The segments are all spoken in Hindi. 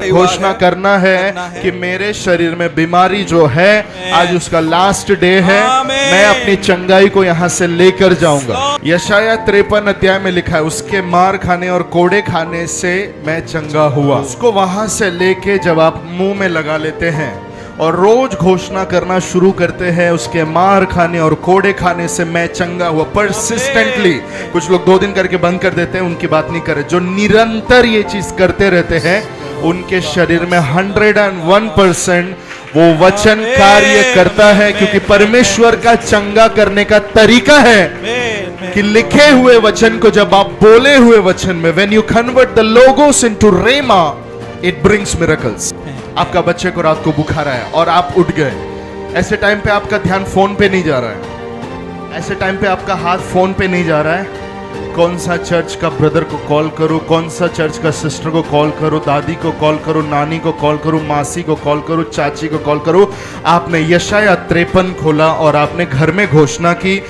घोषणा करना है कि मेरे शरीर में बीमारी जो है आज उसका लास्ट डे है, मैं अपनी चंगाई को यहाँ से लेकर जाऊंगा। यशाया 53 अध्याय में लिखा है, उसके मार खाने और कोड़े खाने से मैं चंगा हुआ। उसको वहां से लेके जब आप मुंह में लगा लेते हैं और रोज घोषणा करना शुरू करते हैं, उसके मार खाने और कोड़े खाने से मैं चंगा हुआ, परसिस्टेंटली, कुछ लोग 2 दिन करके बंद कर देते हैं, उनकी बात नहीं करे, जो निरंतर ये चीज करते रहते हैं उनके शरीर में 101% वो वचन कार्य करता है, क्योंकि परमेश्वर का चंगा करने का तरीका है कि लिखे हुए वचन को जब आप बोले हुए वचन में, when you convert the logos into rhema, it brings miracles। आपका बच्चे को रात को बुखार आया और आप उठ गए, ऐसे टाइम पे आपका ध्यान फोन पे नहीं जा रहा है, ऐसे टाइम पे आपका हाथ फोन पे नहीं जा रहा है, कौन सा चर्च का ब्रदर को कॉल करूं, कौन सा चर्च का सिस्टर को कॉल करूं, दादी को कॉल करूं, नानी को कॉल करूं, मासी को कॉल करूं, चाची को कॉल करूं। आपने यशाया 53 खोला और आपने घर में घोषणा की,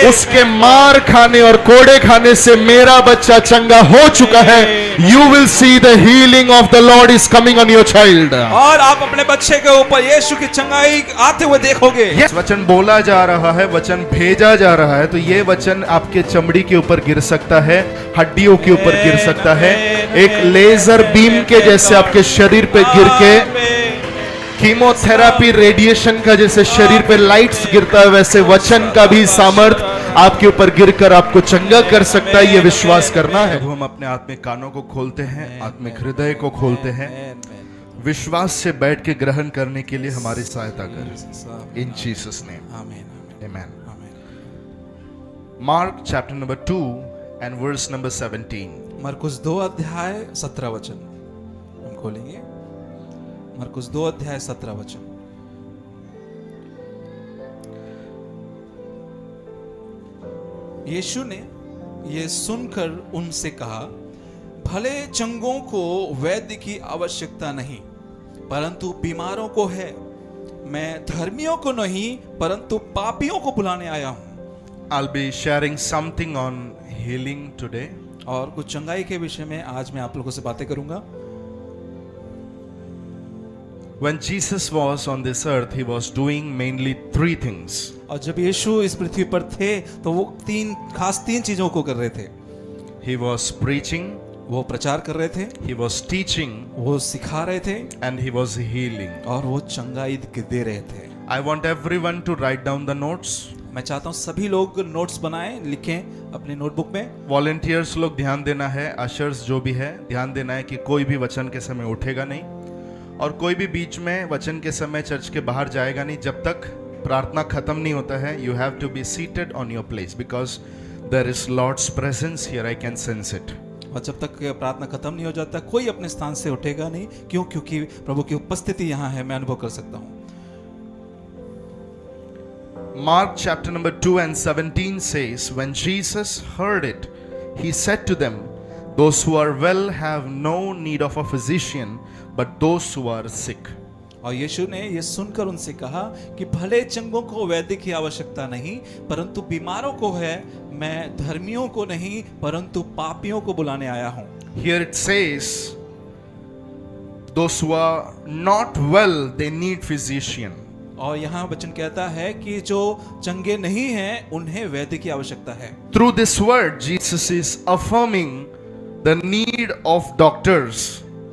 उसके मार खाने और कोड़े खाने से मेरा बच्चा चंगा हो चुका है। You will see the healing of the Lord is coming on your child। और आप अपने बच्चे के ऊपर यीशु की चंगाई आते हुए देखोगे। वचन बोला जा रहा है, वचन भेजा जा रहा है, तो ये वचन आपके चमड़ी के ऊपर गिर सकता है, हड्डियों के ऊपर गिर सकता है, एक लेजर बीम के जैसे आपके शरीर पे गिर के, कीमोथेरेपी रेडिएशन का जैसे शरीर पे लाइट्स गिरता है, वैसे वचन का भी सामर्थ्य आपके ऊपर गिरकर आपको चंगा कर सकता है। ये विश्वास करना है। हम अपने आत्मिक कानों को खोलते हैं, आत्मिक हृदय को खोलते हैं, विश्वास से बैठ के ग्रहण करने के लिए हमारी सहायता कर, इन जीसस नेम, आमीन। Mark chapter number 2 and verse number 17। मरकुस 2 अध्याय 17 वचन हम खोलेंगे। मरकुस 2 अध्याय 17 वचन। यीशु ने ये सुनकर उनसे कहा, भले चंगों को वैद्य की आवश्यकता नहीं, परंतु बीमारों को है। मैं धर्मियों को नहीं परंतु पापियों को बुलाने आया हूं। I'll be sharing something on healing today। और कुछ चंगाई के विषय में आज मैं आप लोगों से बातें करूंगा। When Jesus was on this earth, he was doing mainly 3 things। और जब यीशु इस पृथ्वी पर थे तो वो 3 चीजों को कर रहे थे। He was preaching, वो प्रचार कर रहे थे, he was teaching, वो सिखा रहे थे, and he was healing। और वो चंगाई दे रहे थे। I want everyone to write down the notes। मैं चाहता हूँ सभी लोग नोट्स बनाएं, लिखें अपनी नोटबुक में। वॉलंटियर्स लोग ध्यान देना है, अशर्स जो भी है ध्यान देना है कि कोई भी वचन के समय उठेगा नहीं और कोई भी बीच में वचन के समय चर्च के बाहर जाएगा नहीं जब तक प्रार्थना खत्म नहीं होता है। You have to be seated on your place because there is Lord's presence here, I can sense it. और जब तक प्रार्थना खत्म नहीं हो जाता कोई अपने स्थान से उठेगा नहीं। क्यों? क्योंकि प्रभु की उपस्थिति यहाँ है, मैं अनुभव कर सकता हूँ। Mark chapter number 2 and 17 says, when Jesus heard it, he said to them, those who are well have no need of a physician, but those who are sick। और यीशु ने ये सुनकर उनसे कहा कि भले चंगों को वैद्य की आवश्यकता नहीं परंतु बीमारों को है। मैं धर्मियों को नहीं परंतु पापियों को बुलाने आया हूँ। Here it says, those who are not well, they need physician। और यहाँ वचन कहता है कि जो चंगे नहीं हैं उन्हें वैद्य की आवश्यकता है। Through this word, Jesus is affirming the need of doctors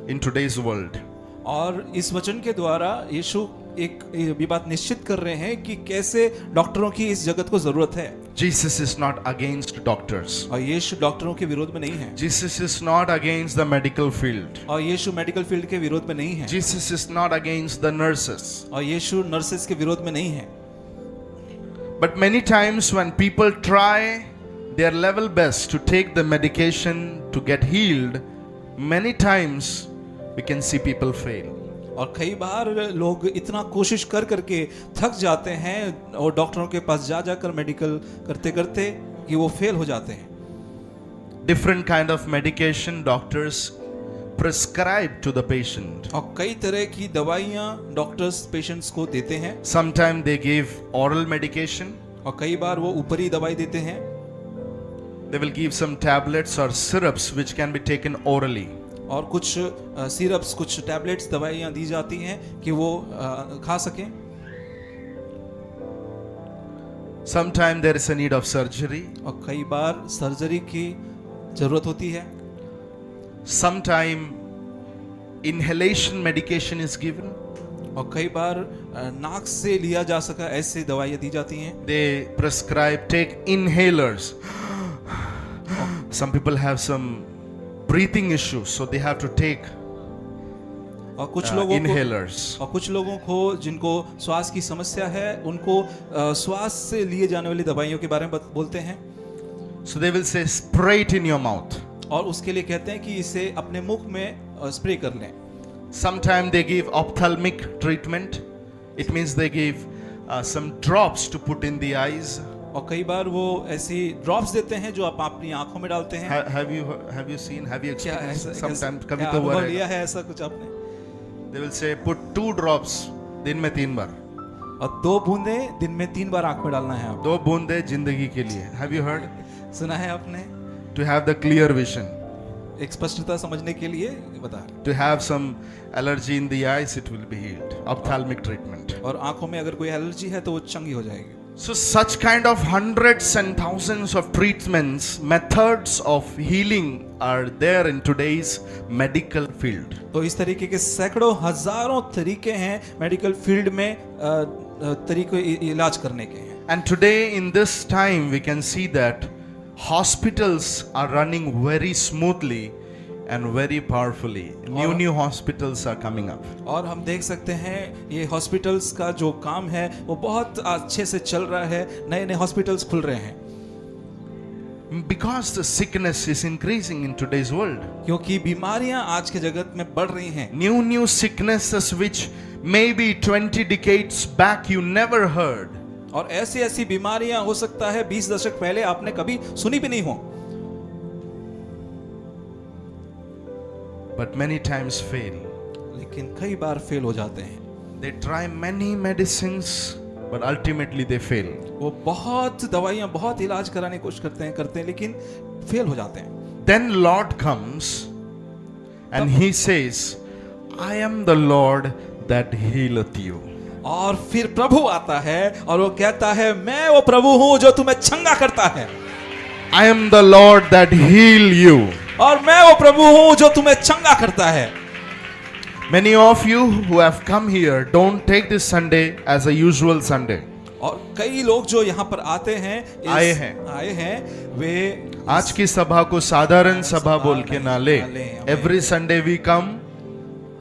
in today's world। और इस वचन के द्वारा यीशु एक ये बात निश्चित कर रहे हैं कि कैसे डॉक्टरों की इस जगत को जरूरत है। Jesus is not against doctors। और यीशु डॉक्टरों के विरोध में नहीं है। Jesus is not against the medical field। और यीशु मेडिकल फील्ड के विरोध में नहीं है। Jesus is not against the nurses। और यीशु नर्सेस के विरोध में नहीं है। But many times when people try their level best to take the medication to get healed, many times we can see people fail। और कई बार लोग इतना कोशिश कर करके थक जाते हैं और डॉक्टरों के पास जा जाकर मेडिकल करते करते कि वो फेल हो जाते हैं। Different kind of medication doctors prescribe to the patient। और कई तरह की दवाइयाँ डॉक्टर्स पेशेंट्स को देते हैं। Sometimes they give oral medication। और कई बार वो ऊपरी दवाई देते हैं। They will give some tablets or syrups which can be taken orally। और कुछ सिरप्स, कुछ टैबलेट्स, दवाइयाँ दी जाती हैं कि वो खा सकें। Sometimes there is a need of surgery. और कई बार सर्जरी की जरूरत होती है। Sometimes inhalation medication is given. और कई बार नाक से लिया जा सका ऐसी दवाइयाँ दी जाती हैं। They prescribe, take inhalers. Some people have some breathing issues, so they have to take और कुछ लोगों inhalers. को, और कुछ लोगों को जिनको श्वास की समस्या है, उनको श्वास से लिए जाने वाली दवाइयों के बारे में बोलते हैं। So they will say, spray it in your mouth. और उसके लिए कहते हैं कि इसे अपने मुख में स्प्रे कर लें। Sometimes they give ophthalmic treatment. It means they give some drops to put in the eyes. और कई बार वो ऐसी ड्रॉप्स देते हैं जो आप अपनी आंखों में डालते हैं। Have you seen? Have you क्या experienced? ऐसा Sometimes कभी क्या तो हुआ अनुभव रहेगा। लिया है ऐसा कुछ आपने? They will say put 2 drops दिन में 3 बार। और 2 बूंदे दिन में 3 बार आंख में डालना है आप। 2 बूंदे जिंदगी के लिए। Have you heard? सुना है आपने? To have the clear vision. एक स्पष्टता समझने के लिए बता। To have some allergy in the eyes, it will be healed. Ophthalmic treatment. और आंखों में अगर कोई एलर्जी है तो वो चंगी हो जाएगी। So such kind of hundreds and thousands of treatments, methods of healing are there in today's medical field. तो इस तरीके के सैकड़ों हजारों तरीके हैं मेडिकल फील्ड में तरीके इलाज करने के हैं। And today in this time we can see that hospitals are running very smoothly and very powerfully. New hospitals are coming up. और हम देख सकते हैं ये हॉस्पिटल्स का जो काम है वो बहुत अच्छे से चल रहा है। नए नए हॉस्पिटल्स खुल रहे हैं Because the sickness is increasing in today's world. क्योंकि बीमारियां आज के जगत में बढ़ रही हैं। New sicknesses which maybe 20 decades back you never heard. और ऐसी ऐसी बीमारियां हो सकता है 20 दशक पहले आपने कभी सुनी भी नहीं हो। But many times fail. लेकिन कई बार फेल हो जाते हैं। They try many medicines, but ultimately they fail. वो बहुत दवाइयां, बहुत इलाज कराने की कोशिश करते हैं लेकिन फेल हो जाते हैं। Then Lord comes and he says, I am the Lord that healeth you. और फिर प्रभु आता है और वो कहता है मैं वो प्रभु हूं जो तुम्हें चंगा करता है। I am the Lord that heal you. और मैं वो प्रभु हूं जो तुम्हें चंगा करता है। Many of you who have come here don't take this Sunday as a usual Sunday. और कई लोग जो यहाँ पर आते हैं आए हैं वे आज की सभा को साधारण सभा बोल के ना ले। लें। Every Sunday we come.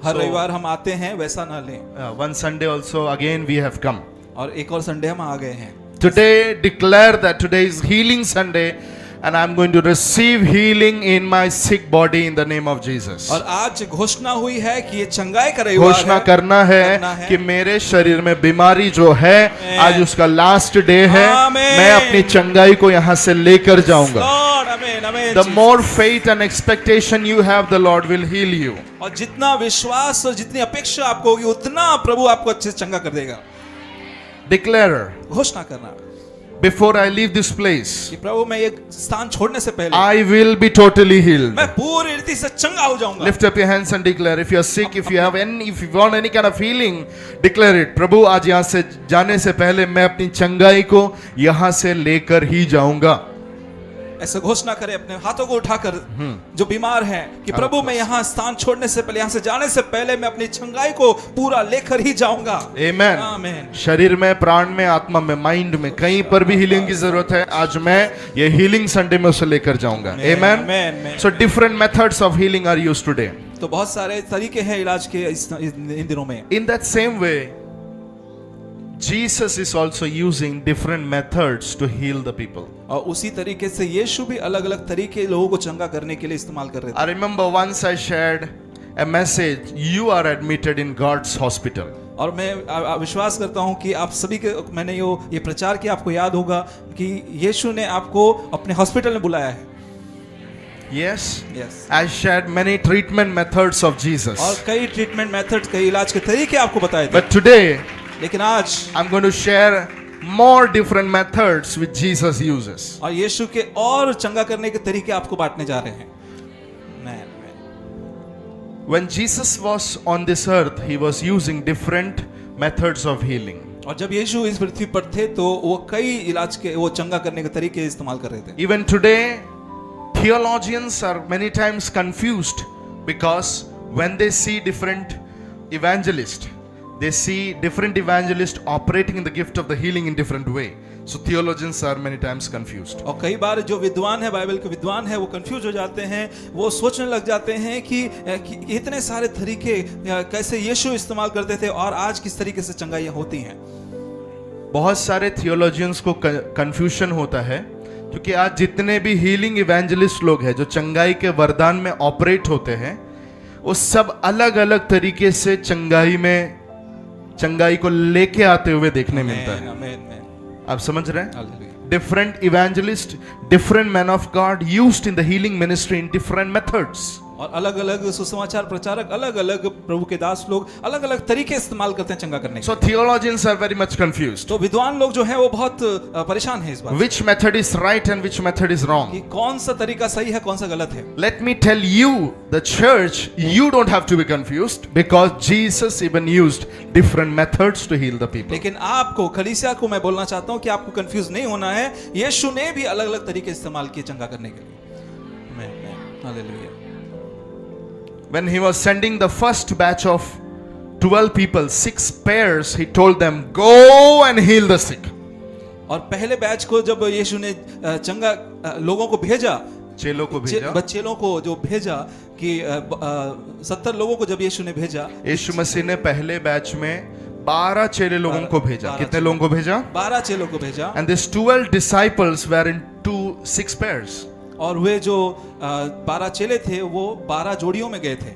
हर रविवार हम आते हैं, वैसा ना लें। One Sunday also again we have come. और एक और संडे हम आ गए हैं। Today declare that today is healing Sunday and I'm going to receive healing in my sick body in the name of Jesus. और आज घोषणा हुई है कि ये चंगाई का रविवार है। घोषणा करना है कि मेरे शरीर में बीमारी जो है आज उसका लास्ट डे है। मैं अपनी चंगाई को यहाँ से लेकर जाऊंगा। The more faith and expectation you have, the Lord will heal you. और जितना विश्वास और जितनी अपेक्षा आपको होगी उतना प्रभु आपको अच्छे से चंगा कर देगा। Declare. घोषणा करना Before I leave this place, कि प्रभु मैं ये स्थान छोड़ने से पहले I will be totally healed. मैं पूरी रीति से चंगा हो जाऊंगा। Lift up your hands and declare. If you are sick, if you want any kind of healing, declare it. प्रभु आज यहाँ से जाने से पहले मैं अपनी चंगाई को यहाँ से लेकर ही जाऊंगा। ऐसे घोषणा करें अपने हाथों को उठाकर जो बीमार हैं कि प्रभु मैं यहाँ स्थान छोड़ने से पहले, यहाँ से जाने से पहले मैं अपनी चंगाई को पूरा लेकर ही जाऊंगा। Amen. आमीन। शरीर में, प्राण में, आत्मा में, माइंड में कहीं पर भी हीलिंग की जरूरत है, आज मैं ये हीलिंग संडे में उसे लेकर जाऊंगा। Amen. Amen. So different methods of healing are used today. तो बहुत सारे तरीके हैं इलाज के इन दिनों में। In that same way, Jesus is also using different methods to heal the people. और उसी तरीके से यीशु भी अलग अलग तरीके लोगों को चंगा करने के लिए इस्तेमाल कर रहे थे। I remember once I shared a message, you are admitted in God's hospital. और मैं विश्वास करता हूं कि आप सभी के मैंने ये प्रचार किया, आपको याद होगा कि यीशु ने आपको अपने हॉस्पिटल में बुलाया है। Yes. Yes. I shared many treatment methods of Jesus. और कई ट्रीटमेंट मेथड्स, कई इलाज के तरीके आपको बताए थे। But today, लेकिन आज I'm going to share more different methods which Jesus uses. और यीशु के और चंगा करने के तरीके आपको बांटने जा रहे हैं। When Jesus was on this earth, he was using different methods of healing. और जब यीशु इस पृथ्वी पर थे तो वो कई इलाज के वो चंगा करने के तरीके इस्तेमाल कर रहे थे. Even today, theologians are many times confused because when they see different evangelists, they see different evangelists operating in the gift of the healing in different way. So theologians are many times confused. और कई बार जो विद्वान है, बाइबल के विद्वान है, वो कंफ्यूज हो जाते हैं. वो सोचने लग जाते हैं कि इतने सारे तरीके कैसे यीशु इस्तेमाल करते थे और आज किस तरीके से चंगाइयाँ होती हैं. बहुत सारे थियोलॉजियंस को कंफ्यूजन होता है क्योंकि आज जितने भी हीलिंग इवेंजलिस्ट लोग हैं जो चंगाई के वरदान में ऑपरेट होते हैं, वो सब अलग अलग तरीके से चंगाई को लेके आते हुए देखने मिलता है. आप समझ रहे हैं? Different evangelist, different man of God used in the healing ministry in different methods. और अलग अलग सुसमाचार प्रचारक, अलग अलग प्रभु के दास लोग अलग अलग तरीके इस्तेमाल करते हैं चंगा करने के. So theologians are very much confused. तो विद्वान लोग जो हैं वो बहुत परेशान हैं इस बात. Which method is right and which method is wrong? कि कौन सा तरीका सही है, कौन सा गलत है. Let me tell you, the church, you don't have to be confused because Jesus even used different methods to heal the people. लेकिन आपको, कलीसिया को मैं बोलना चाहता हूँ कि आपको कंफ्यूज नहीं होना है. यीशु ने भी अलग अलग तरीके इस्तेमाल किए चंगा करने के लिए. Hallelujah. When he was sending the first batch of 12 people, 6 pairs, he told them, go and heal the sick. और पहले बैच को जब यीशु ने चंगा लोगों को भेजा, चेलों को भेजा, बच्चेलों को जो भेजा कि 70 लोगों को जब यीशु ने भेजा, यीशु मसीह ने पहले बैच में 12 चेले लोगों को भेजा. कितने लोगों को भेजा? 12 चेलों को भेजा. And these 12 disciples were in 6 pairs. और वे जो 12 चेले थे वो 12 जोड़ियों में गए थे.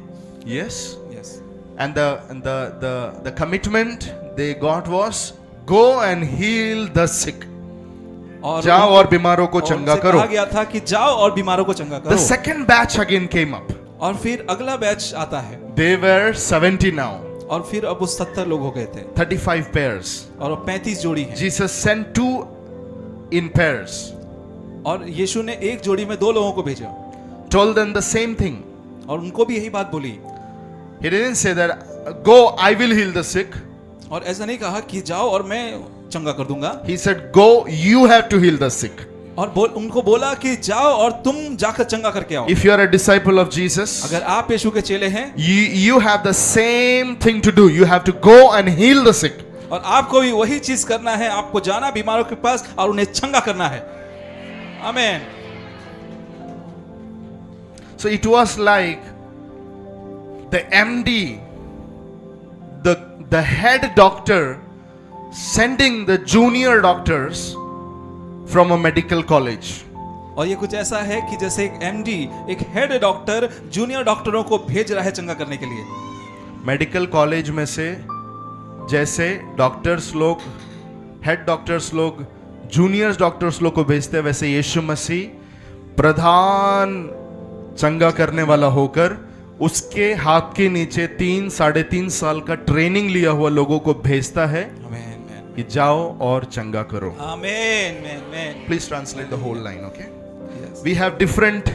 Yes. Yes. And the commitment they got was go and heal the sick. और जाओ और बीमारों को चंगा करो. कहा गया था कि जाओ और बीमारों को चंगा करो. The second batch again came up. और फिर अगला बैच आता है. They were 70 now. और फिर अब वो 70 लोग हो गए थे. 35 pairs. और 35 जोड़ी हैं. Jesus sent 2 in pairs. और यीशु ने एक जोड़ी में 2 लोगों को भेजा. Told them the same thing. और उनको भी यही बात बोली. He didn't say that go, I will heal the sick. और ऐसा नहीं कहा कि जाओ और मैं चंगा कर दूंगा. He said go, you have to heal the sick. और उनको बोला कि जाओ और तुम जाकर चंगा करके आओ. If you are a disciple of Jesus, अगर आप यीशु के चेले हैं, you have the same thing to do. You have to go and heal the sick. और आपको भी वही चीज करना है. आपको जाना बीमारों के पास और उन्हें चंगा करना है. आमीन. So it was like the MD, the head doctor sending the junior doctors from a medical college. और ये कुछ ऐसा है कि जैसे एक एमडी, एक हेड डॉक्टर जूनियर डॉक्टरों को भेज रहा है चंगा करने के लिए. मेडिकल कॉलेज में से जैसे डॉक्टर्स लोग, हेड डॉक्टर्स लोग जूनियर डॉक्टर्स लोग को भेजते हैं, वैसे यीशु मसीह प्रधान चंगा करने वाला होकर उसके हाथ के नीचे 3-3.5 साल का ट्रेनिंग लिया हुआ लोगों को भेजता है कि जाओ और चंगा करो. आमीन. Please translate the whole line, okay? Yes. We have different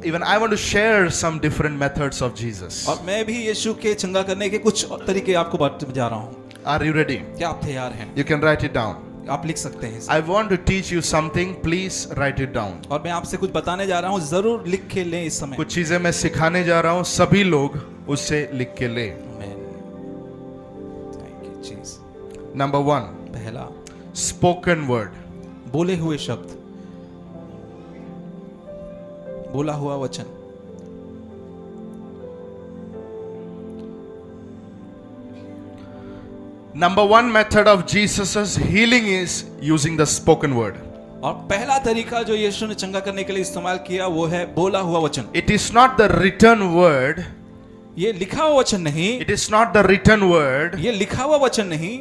even I want to share some different methods of Jesus. और मैं भी यीशु के चंगा करने के कुछ तरीके आपको बता रहा हूँ. Are you ready? क्या आप तैयार हैं? You can write it down. आप लिख सकते हैं. I want to teach you something. Please write it down. और मैं आपसे कुछ बताने जा रहा हूँ, जरूर लिख के लें इस समय. कुछ चीजें मैं सिखाने जा रहा हूँ, सभी लोग उससे लिख के लें. Thank you, Jesus. Number 1. पहला, Spoken word. बोले हुए शब्द, बोला हुआ वचन. Number 1 method of Jesus's healing is using the spoken word. और पहला तरीका जो यीशु ने चंगा करने के लिए इस्तेमाल किया वो है बोला हुआ वचन. It is not the written word. ये लिखा हुआ वचन नहीं. It is not the written word. ये लिखा हुआ वचन नहीं.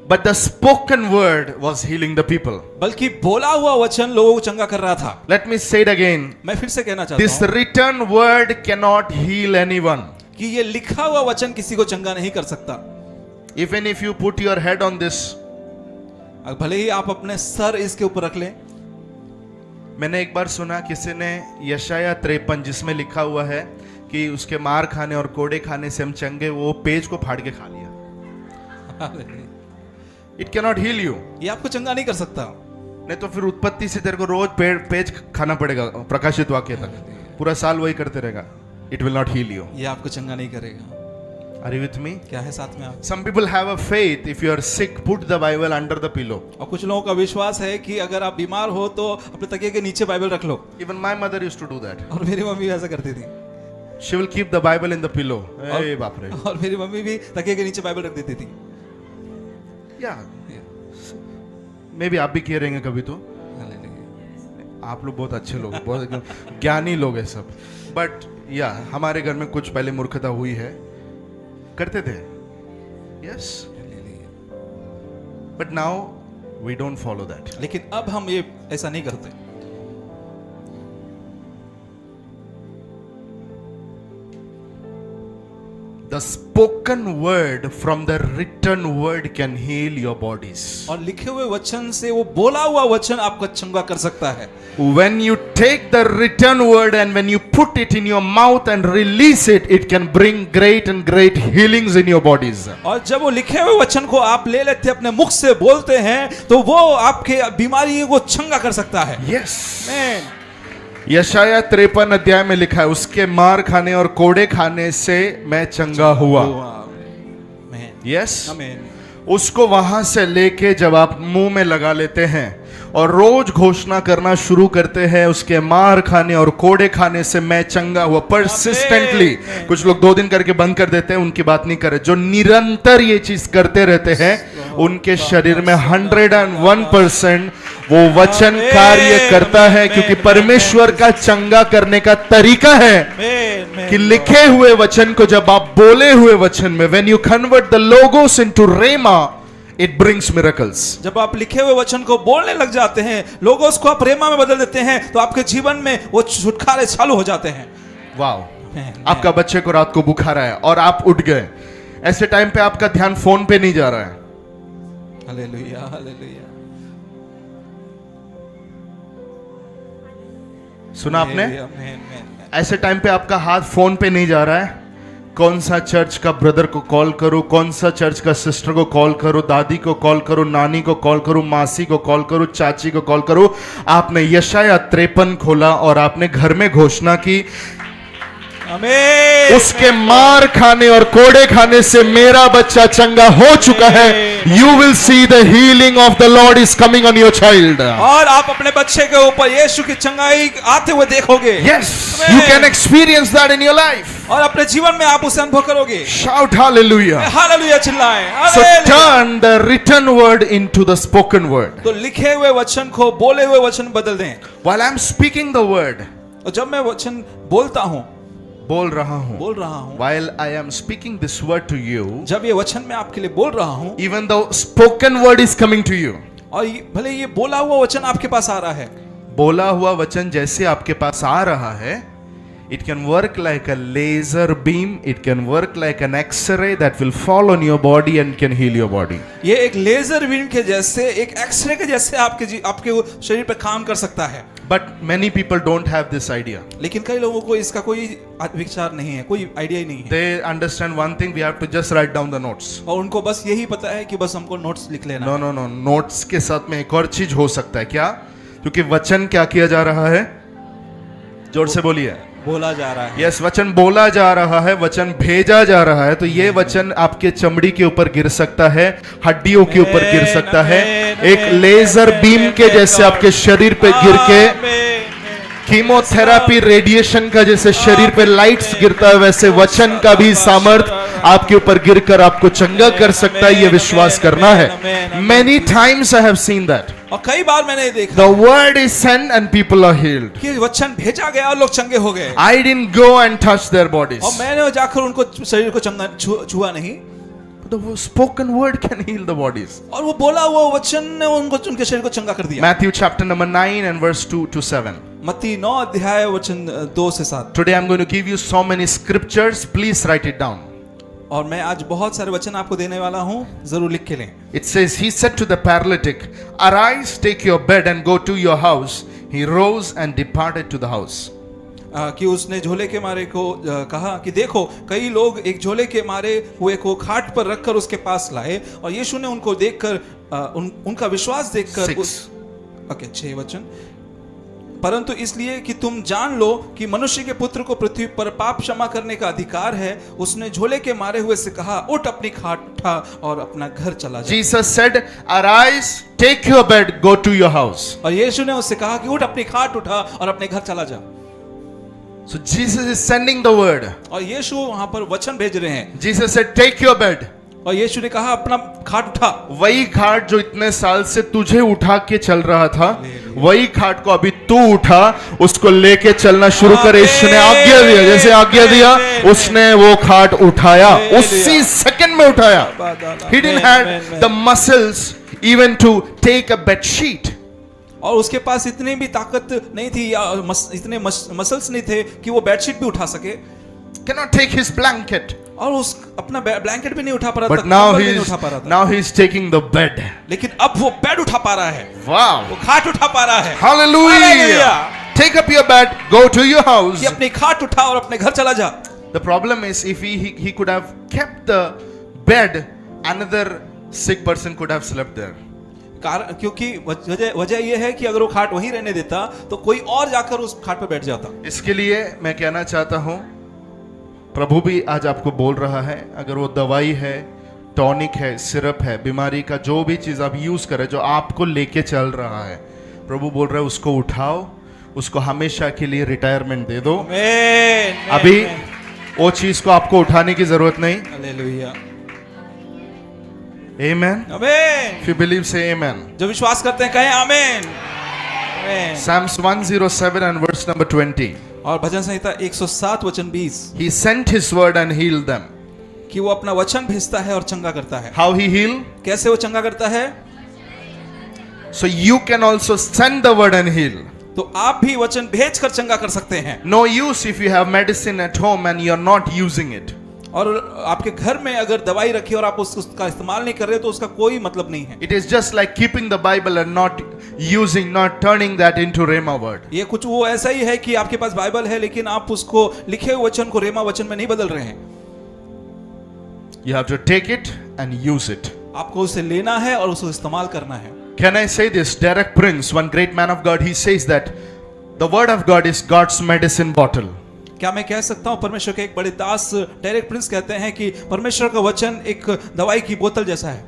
But the spoken word was healing the people. बल्कि बोला हुआ वचन लोगों को चंगा कर रहा था. Let me say it again. मैं फिर से कहना चाहता This हूँ. written word cannot heal anyone. कि ये लिखा हुआ वचन किसी को चंगा नहीं कर सकता. Even if you put your head on this. भले ही आप अपने सर इसके ऊपर रख लें. मैंने एक बार सुना किसी ने यशाया 53 जिसमें लिखा हुआ है कि उसके मार खाने और कोड़े खाने से हम चंगे, वो पेज को फाड़ के खा लिया। It can not heal you. ये आपको चंगा नहीं कर सकता। नहीं तो फिर उत्पत्ति से तेरे को रोज पेज खाना पड़ेगा प्रकाशित वाक्य तक, पूरा साल वही करते रहेगा। It will not heal you. ये आपको चंगा नहीं करेगा। Are you with me? क्या है साथ में आप? Some people have a faith, if you are sick, put the Bible under the pillow. और कुछ लोगों का विश्वास है कि अगर आप बीमार हो तो अपने तकिए के नीचे बाइबल रख लो। Even my mother used to do that. और मेरी मम्मी भी ऐसा करती थी। She will keep the Bible in the pillow. Hey, बाप रे। और मेरी मम्मी भी तकिए के नीचे बाइबल रख देती थी। Yeah. Maybe आप भी किए रहेंगे कभी तो। आप लोग बहुत अच्छे लोग, बहुत एकदम ज्ञानी लोग हैं सब। But yeah, हमारे घर में कुछ पहले मूर्खता हुई है, करते थे। Yes. But now we don't follow that. लेकिन अब हम ये ऐसा नहीं करते। The spoken word from the written word can heal your bodies. और लिखे हुए वचन से, वो बोला हुआ वचन आपको चंगा कर सकता है। When you take the written word and when you put it in your mouth and release it, it can bring great and great healings in your bodies. और जब वो लिखे हुए वचन को आप ले लेते हैं, अपने मुख से बोलते हैं, तो वो आपके बीमारी को चंगा कर सकता है। Yes. आमीन। यशाया 53 अध्याय में लिखा है, उसके मार खाने और कोड़े खाने से मैं चंगा हुआ। आमीन। Yes. आमीन। उसको वहां से लेके जब आप मुंह में लगा लेते हैं और रोज घोषणा करना शुरू करते हैं, उसके मार खाने और कोड़े खाने से मैं चंगा हुआ, परसिस्टेंटली। कुछ लोग 2 दिन करके बंद कर देते हैं, उनकी बात नहीं करे। जो निरंतर ये चीज करते रहते हैं, उनके शरीर में 101% वो वचन कार्य करता है, क्योंकि परमेश्वर का चंगा करने का तरीका है कि लिखे हुए वचन को जब आप बोले हुए वचन में, when you convert the logos into rhema, it brings miracles. जब आप लिखे हुए वचन को बोलने लग जाते हैं, लोगों उसको आप प्रेमा में बदल देते हैं, तो आपके जीवन में वो छुटकारे चालू हो जाते हैं। वाओ। आपका बच्चे को रात को बुखार आया और आप उठ गए, ऐसे टाइम पे आपका ध्यान फोन पे नहीं जा रहा है। Hallelujah, hallelujah. सुना आपने? आमीन। ऐसे टाइम पे आपका हाथ फोन पे नहीं जा रहा है। कौन सा चर्च का ब्रदर को कॉल करूं, कौन सा चर्च का सिस्टर को कॉल करूं, दादी को कॉल करूं, नानी को कॉल करूं, मासी को कॉल करूं, चाची को कॉल करूं। आपने यशाया 53 खोला और आपने घर में घोषणा की, आमीन। उसके मार खाने और कोड़े खाने से मेरा बच्चा चंगा हो चुका है। You will see the healing of the Lord is coming on your child. और आप अपने बच्चे के ऊपर यीशु की चंगाई आते हुए देखोगे। Yes, you can experience that in your life. और अपने जीवन में आप उसे अनुभव करोगे। Shout hallelujah. हालेलुया चिल्लाएं। So turn the written word into the spoken word. तो लिखे हुए वचन को बोले हुए वचन बदल दें। While I'm speaking the word, और जब मैं वचन बोलता हूं, बोल रहा हूं, while I am speaking this word to you, जब ये वचन मैं आपके लिए बोल रहा हूं, even though spoken word is coming to you, और भले ये बोला हुआ वचन आपके पास आ रहा है, बोला हुआ वचन जैसे आपके पास आ रहा है, it can work like a laser beam, it can work like an x-ray that will fall on your body and can heal your body. ये एक लेजर बीम के जैसे, एक एक्सरे के जैसे आपके शरीर पे काम कर सकता है। But many people don't have this idea. लेकिन कई लोगों को इसका कोई विचार नहीं है, कोई आइडिया ही नहीं है। They understand one thing, we have to just write down the notes. और उनको बस यही पता है कि बस हमको नोट्स लिख लेना। No, no, no. नोट्स के साथ में एक और चीज हो सकता है। क्या? क्योंकि वचन क्या किया जा रहा है? जोर से बोलिए। बोला जा रहा है। यस, वचन बोला जा रहा है, वचन भेजा जा रहा है। तो ये वचन आपके चमड़ी के ऊपर गिर सकता है, हड्डियों के ऊपर गिर सकता है, एक लेजर बीम के जैसे आपके शरीर पे गिर के, कीमोथेरेपी रेडिएशन का जैसे शरीर पे लाइट्स गिरता है, वैसे वचन का भी सामर्थ आपके ऊपर गिरकर आपको चंगा कर सकता है। ये विश्वास करना है। Many times I have seen that. और कई बार मैंने देखा The word is sent and people are healed. कि वचन भेजा गया और लोग चंगे हो गए। I didn't go and touch their bodies. और मैंने जाकर उनको शरीर को चंगा छुआ नहीं। The spoken word can heal the bodies. और वो बोला हुआ वचन ने उनको, उनके शरीर को चंगा कर दिया। Matthew chapter number 9 and verse 2 to 7. मत्ती 9 अध्याय वचन 2 से 7। Today I'm going to give you so many scriptures. Please write it down. और मैं आज बहुत सारे वचन आपको देने वाला हूँ, जरूर लिख के लें। It says, he said to the paralytic, arise, take your bed and go to your house. He rose and departed to the house. कि उसने झोले के मारे को कहा कि देखो कई लोग एक झोले के मारे हुए को खाट पर रखकर उसके पास लाए और यीशु ने उनको देखकर उनका विश्वास देखकर 6 वचन, परंतु इसलिए कि तुम जान लो कि मनुष्य के पुत्र को पृथ्वी पर पाप क्षमा करने का अधिकार है, उसने झोले के मारे हुए से कहा उठ अपनी खाट उठा और अपना घर चला जा। Jesus said, arise, take your bed, go to your house. और यीशु ने उससे कहा कि उठ अपनी खाट उठा और अपने घर चला जा। So Jesus is sending the word. और यीशु वहां पर वचन भेज रहे हैं। Jesus said, take your bed. और यीशु ने कहा अपना खाट उठा। वही खाट जो इतने साल से तुझे उठा के चल रहा था, वही खाट को अभी तू उठा, उसको लेके चलना शुरू कर। यीशु ने आज्ञा दिया, जैसे आज्ञा दिया उसने वो खाट उठाया, उसी सेकंड में उठाया। He didn't have the muscles even to take a bed sheet. और उसके पास इतनी भी ताकत नहीं थी या इतने मसल्स नहीं थे कि वो बेडशीट भी उठा सके। Cannot take his blanket. और उस अपना ब्लैंकेट भी नहीं उठा पा रहा था, But now he is taking the bed. लेकिन अब वो बेड उठा पा रहा है। Wow. वो खाट उठा पा रहा है। Hallelujah. Take up your bed, go to your house. कि अपनी खाट उठा और अपने घर चला जा। The problem is if he could have kept the bed, another sick person could have slept there. कारण क्योंकि वजह यह है कि अगर वो खाट वहीं रहने देता तो कोई और जाकर उस खाट पर बैठ जाता। इसके लिए मैं कहना चाहता हूं, प्रभु भी आज आपको बोल रहा है, अगर वो दवाई है, टॉनिक है, सिरप है, बीमारी का जो भी चीज आप यूज करें जो आपको लेके चल रहा है, प्रभु बोल रहा है उसको उठाओ, उसको हमेशा के लिए रिटायरमेंट दे दो। अभी वो चीज को आपको उठाने की जरूरत नहीं। हालेलुया। Amen. आमीन। If you believe, say amen. जो विश्वास करते हैं कहें आमीन। Psalms 107 and verse number 20. और भजन संहिता 107 वचन 20। He sent his word and healed them. कि वो अपना वचन भेजता है और चंगा करता है। How he heal? कैसे वो चंगा करता है? So you can also send the word and heal. तो आप भी वचन भेजकर चंगा कर सकते हैं। No use if you have medicine at home and you are not using it. और आपके घर में अगर दवाई रखी और आप उसका इस्तेमाल नहीं कर रहे तो उसका कोई मतलब नहीं है। It is just like keeping the Bible and not turning that into Rhema word. ये कुछ वो ऐसा ही है कि आपके पास बाइबल है लेकिन आप उसको लिखे हुए वचन को रेमा वचन में नहीं बदल रहे हैं। You have to take it and use it. आपको उसे लेना है और उसे इस्तेमाल करना है। Can I say this? Derek Prince, one great man of God, he says that the word of God is God's medicine bottle. क्या मैं कह सकता हूँ परमेश्वर के एक बड़े दास डेरेक प्रिंस कहते हैं कि परमेश्वर का वचन एक दवाई की बोतल जैसा है।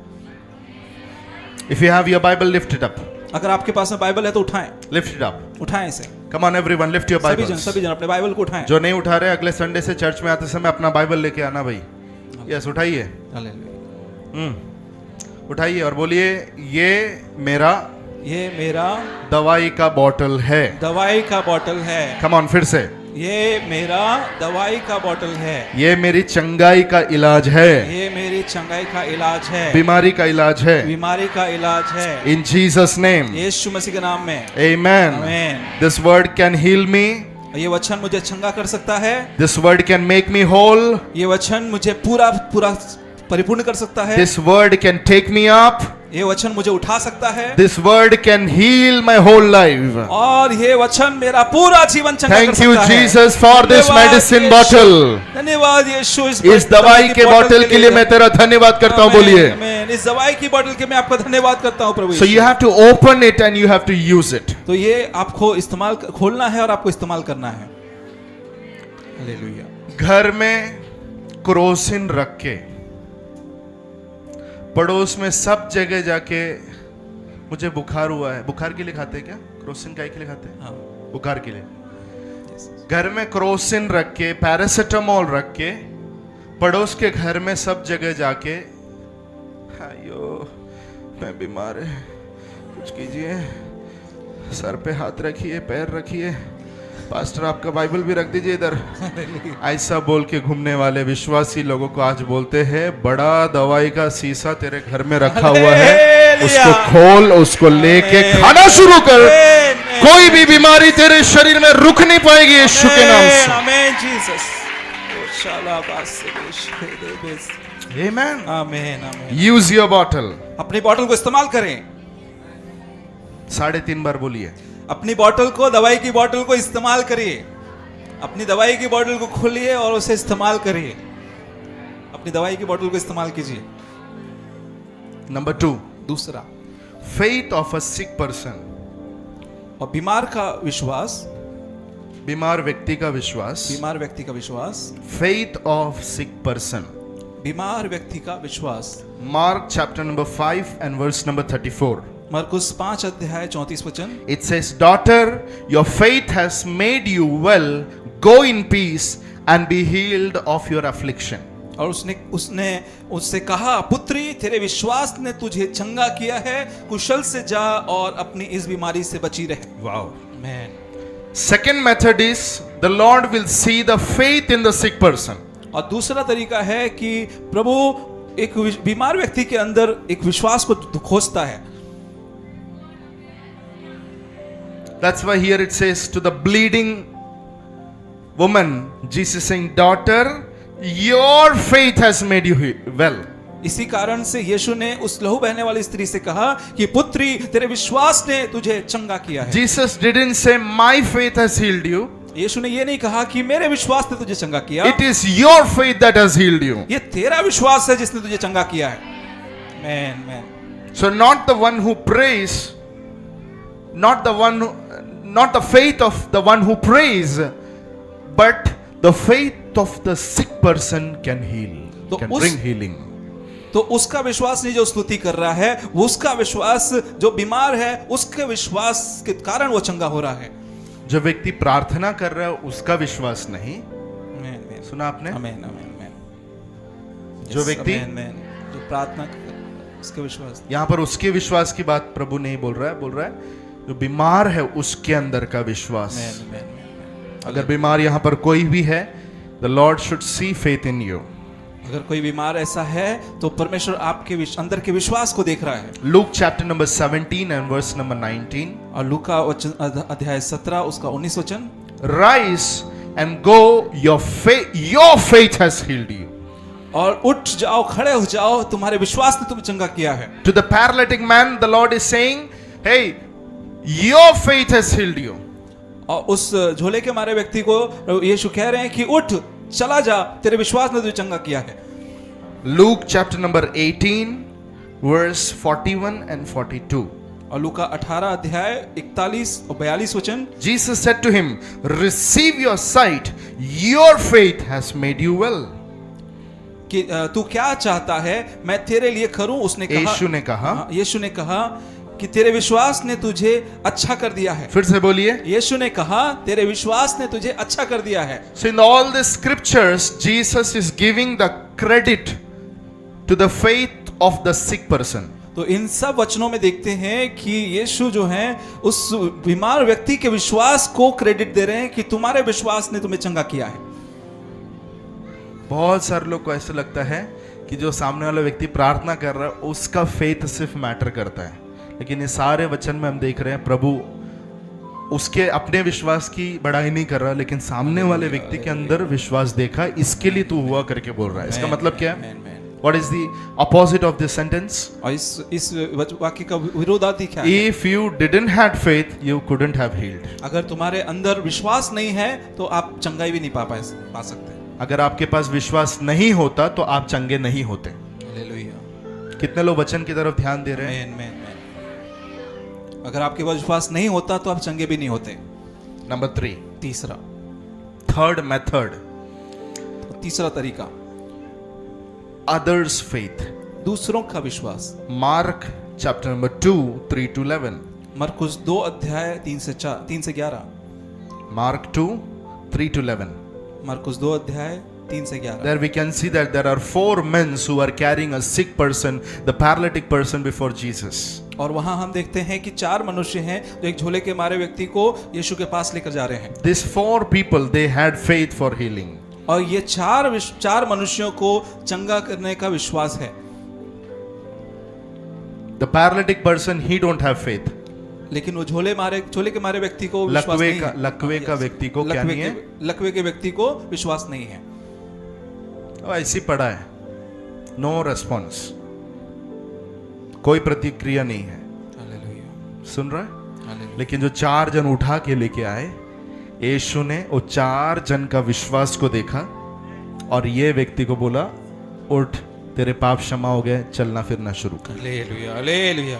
If you have your Bible, lift it up. अगर आपके पास में बाइबल है तो उठाएं। Lift it up. उठाएं इसे। Come on everyone, lift your Bibles. सभी जन अपने बाइबल को उठाएं। जो नहीं उठा रहे अगले संडे से चर्च में आते समय अपना बाइबल लेके आना भाई। यस, उठाइए। उठाइए और बोलिए ये मेरा दवाई का बॉटल है। दवाई का बॉटल है। कम ऑन, फिर से। ये मेरा दवाई का बॉटल है। ये मेरी चंगाई का इलाज है। ये मेरी चंगाई का इलाज है। बीमारी का इलाज है। बीमारी का इलाज है। इन जीसस नेम। यीशु मसीह के नाम में। Amen. Amen. This word can heal me. ये वचन मुझे चंगा कर सकता है। This word can make me whole. ये वचन मुझे पूरा परिपूर्ण कर सकता है। This word can take me up. ये वचन मुझे उठा सकता है। This word can heal my whole life. और ये वचन मेरा पूरा जीवन चंगा कर सकता है। Thank you Jesus for this medicine bottle. धन्यवाद यीशु इस दवाई के बॉटल के लिए मैं तेरा धन्यवाद करता हूँ। बोलिए इस दवाई की बॉटल के मैं आपका धन्यवाद करता हूँ प्रभु। So you have to open it and you have to use it. तो ये आपको इस्तेमाल खोलना है और आपको इस्तेमाल करना है। हालेलुया। घर में क्रोसिन रख के पड़ोस में सब जगह जाके मुझे बुखार हुआ है। बुखार के लिए खाते हैं क्या? क्रोसिन काय के लिए खाते हैं? हाँ। बुखार के लिए। घर में क्रोसिन रख के, पैरासिटामोल रख के, पड़ोस के घर में सब जगह जाके, आयो मैं बीमार है, कुछ कीजिए, सर पे हाथ रखिए, पैर रखिए, पास्टर आपका बाइबल भी रख दीजिए इधर। ऐसा बोल के घूमने वाले विश्वासी लोगों को आज बोलते हैं बड़ा दवाई का शीशा तेरे घर में रखा हुआ है, उसको खोल, उसको लेके खाना शुरू कर। कोई भी बीमारी तेरे शरीर में रुक नहीं पाएगी यीशु के नाम से। आमीन जीसस। आमीन। आमीन। Use your bottle. अपनी बॉटल को इस्तेमाल करें। 3.5 बार बोलिए। अपनी बॉटल को, दवाई की बॉटल को इस्तेमाल करिए। अपनी दवाई की बोतल को खोलिए और उसे इस्तेमाल करिए। अपनी दवाई की बोतल को इस्तेमाल कीजिए। Number 2, दूसरा, faith of a sick person. और बीमार का विश्वास, बीमार व्यक्ति का विश्वास। बीमार व्यक्ति का विश्वास, Faith of sick person. बीमार व्यक्ति का विश्वास। Mark chapter number 5 and verse number 34. मरकुस 5 अध्याय 34 वचन। It says, "Daughter, your faith has made you well. Go in peace and be healed of your affliction." और उसने उससे कहा, पुत्री, तेरे विश्वास ने तुझे चंगा किया है, कुशल से जा और अपनी इस बीमारी से बची रहे। Wow. Amen. Second method is the Lord will see the faith in the sick person. और दूसरा तरीका है कि प्रभु एक बीमार व्यक्ति के अंदर एक विश्वास को खोजता है। That's why here it says to the bleeding woman, Jesus saying, "Daughter, your faith has made you well." इसी कारण से यीशु ने उस लहू बहने वाली स्त्री से कहा कि पुत्री, तेरे विश्वास ने तुझे चंगा किया है। Jesus didn't say, "My faith has healed you." यीशु ने ये नहीं कहा कि मेरे विश्वास ने तुझे चंगा किया। It is your faith that has healed you. ये तेरा विश्वास है जिसने तुझे चंगा किया है। Amen, amen. So not the one who prays, not the faith of the one who prays, but the faith of the sick person can heal, तो can bring healing. तो उसका विश्वास नहीं जो स्तुति कर रहा है, वो उसका विश्वास जो बीमार है, उसके विश्वास के कारण वो चंगा हो रहा है। जो व्यक्ति प्रार्थना कर रहा है उसका विश्वास नहीं। आमेन, आमेन। सुना आपने? आमेन, आमेन, आमेन। जो व्यक्ति आमेन, आमेन। जो प्रार्थना कर रहा है, उसके विश्वास। यहाँ पर उसके विश्वास की बात प्रभु नहीं बोल रहा है, बोल रहा है जो बीमार है उसके अंदर का विश्वास। आमेन, आमेन, आमेन। अगर बीमार यहाँ पर कोई भी है, the Lord should see faith in you. अगर कोई बीमार ऐसा है तो परमेश्वर आपके अंदर के विश्वास को देख रहा है। Luke chapter number 17 and verse number 19. और लूका अध्याय 17 उसका 19 वचन। Rise and go, your faith has healed you. और उठ जाओ, खड़े हो जाओ, तुम्हारे विश्वास ने तुम्हें चंगा किया है। To the paralytic man, the Lord is saying, "Hey, your faith has healed you." और उस झोले के मारे व्यक्ति को यीशु कह रहे हैं कि उठ, चला जा, तेरे विश्वास ने तुझे चंगा किया है। Luke chapter number 18 verse 41 and 42. और लूका 18 अध्याय 41 और 42 वचन। Jesus said to him, "Receive your sight, your faith has made you well." कि तू क्या चाहता है मैं तेरे लिए करूं? उसने कहा, यीशु ने कहा, यीशु ने कहा कि तेरे विश्वास ने तुझे अच्छा कर दिया है। फिर से बोलिए। यीशु ने कहा तेरे विश्वास ने तुझे अच्छा कर दिया है। So in all the scriptures, Jesus is giving the credit to the faith of the sick person. तो इन सब वचनों में देखते हैं कि यीशु जो है उस बीमार व्यक्ति के विश्वास को क्रेडिट दे रहे हैं कि तुम्हारे विश्वास ने तुम्हें चंगा किया है। बहुत सारे लोग को ऐसा लगता है कि जो सामने वाला व्यक्ति प्रार्थना कर रहा है उसका फेथ सिर्फ मैटर करता है, लेकिन ये सारे वचन में हम देख रहे हैं प्रभु उसके अपने विश्वास की बड़ाई नहीं कर रहा, लेकिन सामने वाले व्यक्ति के अंदर विश्वास देखा, इसके लिए तू हुआ करके बोल रहा है। इसका मतलब क्या है? What is the opposite of this sentence? और इस वाक्य का विरोधार्थी क्या है? If you didn't had faith, you couldn't have healed. अगर तुम्हारे अंदर विश्वास नहीं है तो आप चंगाई भी नहीं पा सकते। अगर आपके पास विश्वास नहीं होता तो आप चंगे नहीं होते। हालेलुया। कितने लोग वचन की तरफ ध्यान दे रहे हैं? अगर आपके पास विश्वास नहीं होता तो आप चंगे भी नहीं होते। नंबर 3, तीसरा, थर्ड मेथड, तीसरा तरीका, others faith. दूसरों का विश्वास। Mark chapter number 2, 3 to 11. मरकुस 2 अध्याय 3 से 11। Mark 2, 3 to 11. मरकुस 2 अध्याय 3 से 11। There we can see that there are 4 men who are carrying a sick person, the paralytic person, before Jesus. और वहां हम देखते हैं कि 4 मनुष्य हैं जो एक झोले के मारे व्यक्ति को यीशु के पास लेकर जा रहे हैं। These 4 people, they had faith for healing. और ये 4 मनुष्यों को चंगा करने का विश्वास है। The paralytic person, he don't have faith. लेकिन वो झोले के मारे व्यक्ति को विश्वास नहीं है। लकवे का व्यक्ति को क्या नहीं है? लकवे के व्यक्ति को विश्वास नहीं है। ऐसी पड़ा है, नो रेस्पॉन्स, कोई प्रतिक्रिया नहीं है। हालेलुया। सुन रहा है? लेकिन जो 4 जन उठा के लेके आए, यीशु ने वो 4 जन का विश्वास को देखा और ये व्यक्ति को बोला, उठ, तेरे पाप क्षमा हो गए, चलना फिरना शुरू कर। Hallelujah, hallelujah.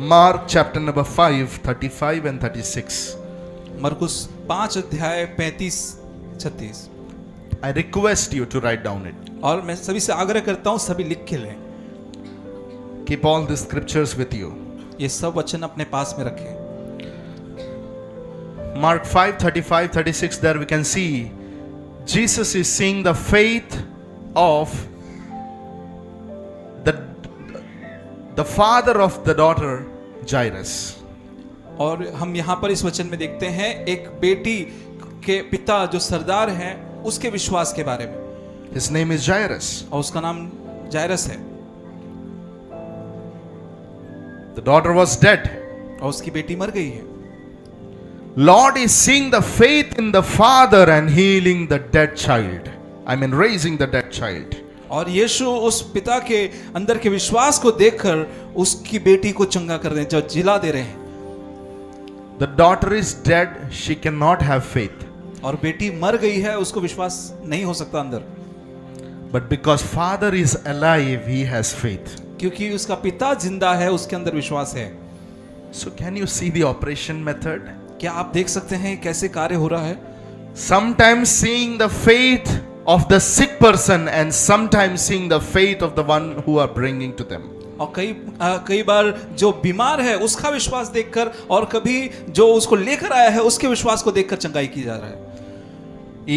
Mark chapter number 5 35 and 36। मरकुस 5 अध्याय 35-36। I request you to write down it. और मैं सभी से आग्रह करता हूँ सभी लिख के लें। Keep all the scriptures with you. ये सब वचन अपने पास में रखें। Mark 5 35 36, there we can see Jesus is seeing the faith of the father of the daughter Jairus. और हम यहाँ पर इस वचन में देखते हैं एक बेटी के पिता जो सरदार हैं उसके विश्वास के बारे में। His name is Jairus. और उसका नाम जायरस है। The daughter was dead. और उसकी बेटी मर गई है। Lord is seeing the faith in the father and healing the dead child. I mean raising the dead child. और यीशु उस पिता के अंदर के विश्वास को देखकर उसकी बेटी को चंगा कर रहे हैं, जो जिला दे रहे हैं। The daughter is dead, she cannot have faith. और बेटी मर गई है, उसको विश्वास नहीं हो सकता अंदर। But because father is alive, he has faith. क्योंकि उसका पिता जिंदा है, उसके अंदर विश्वास है। So can you see the operation method? क्या आप देख सकते हैं कैसे कार्य हो रहा है? Sometimes seeing the faith of the sick person and sometimes seeing the faith of the one who are bringing to them. और कई बार जो बीमार है उसका विश्वास देखकर, और कभी जो उसको लेकर आया है उसके विश्वास को देखकर चंगाई की जा रहा है।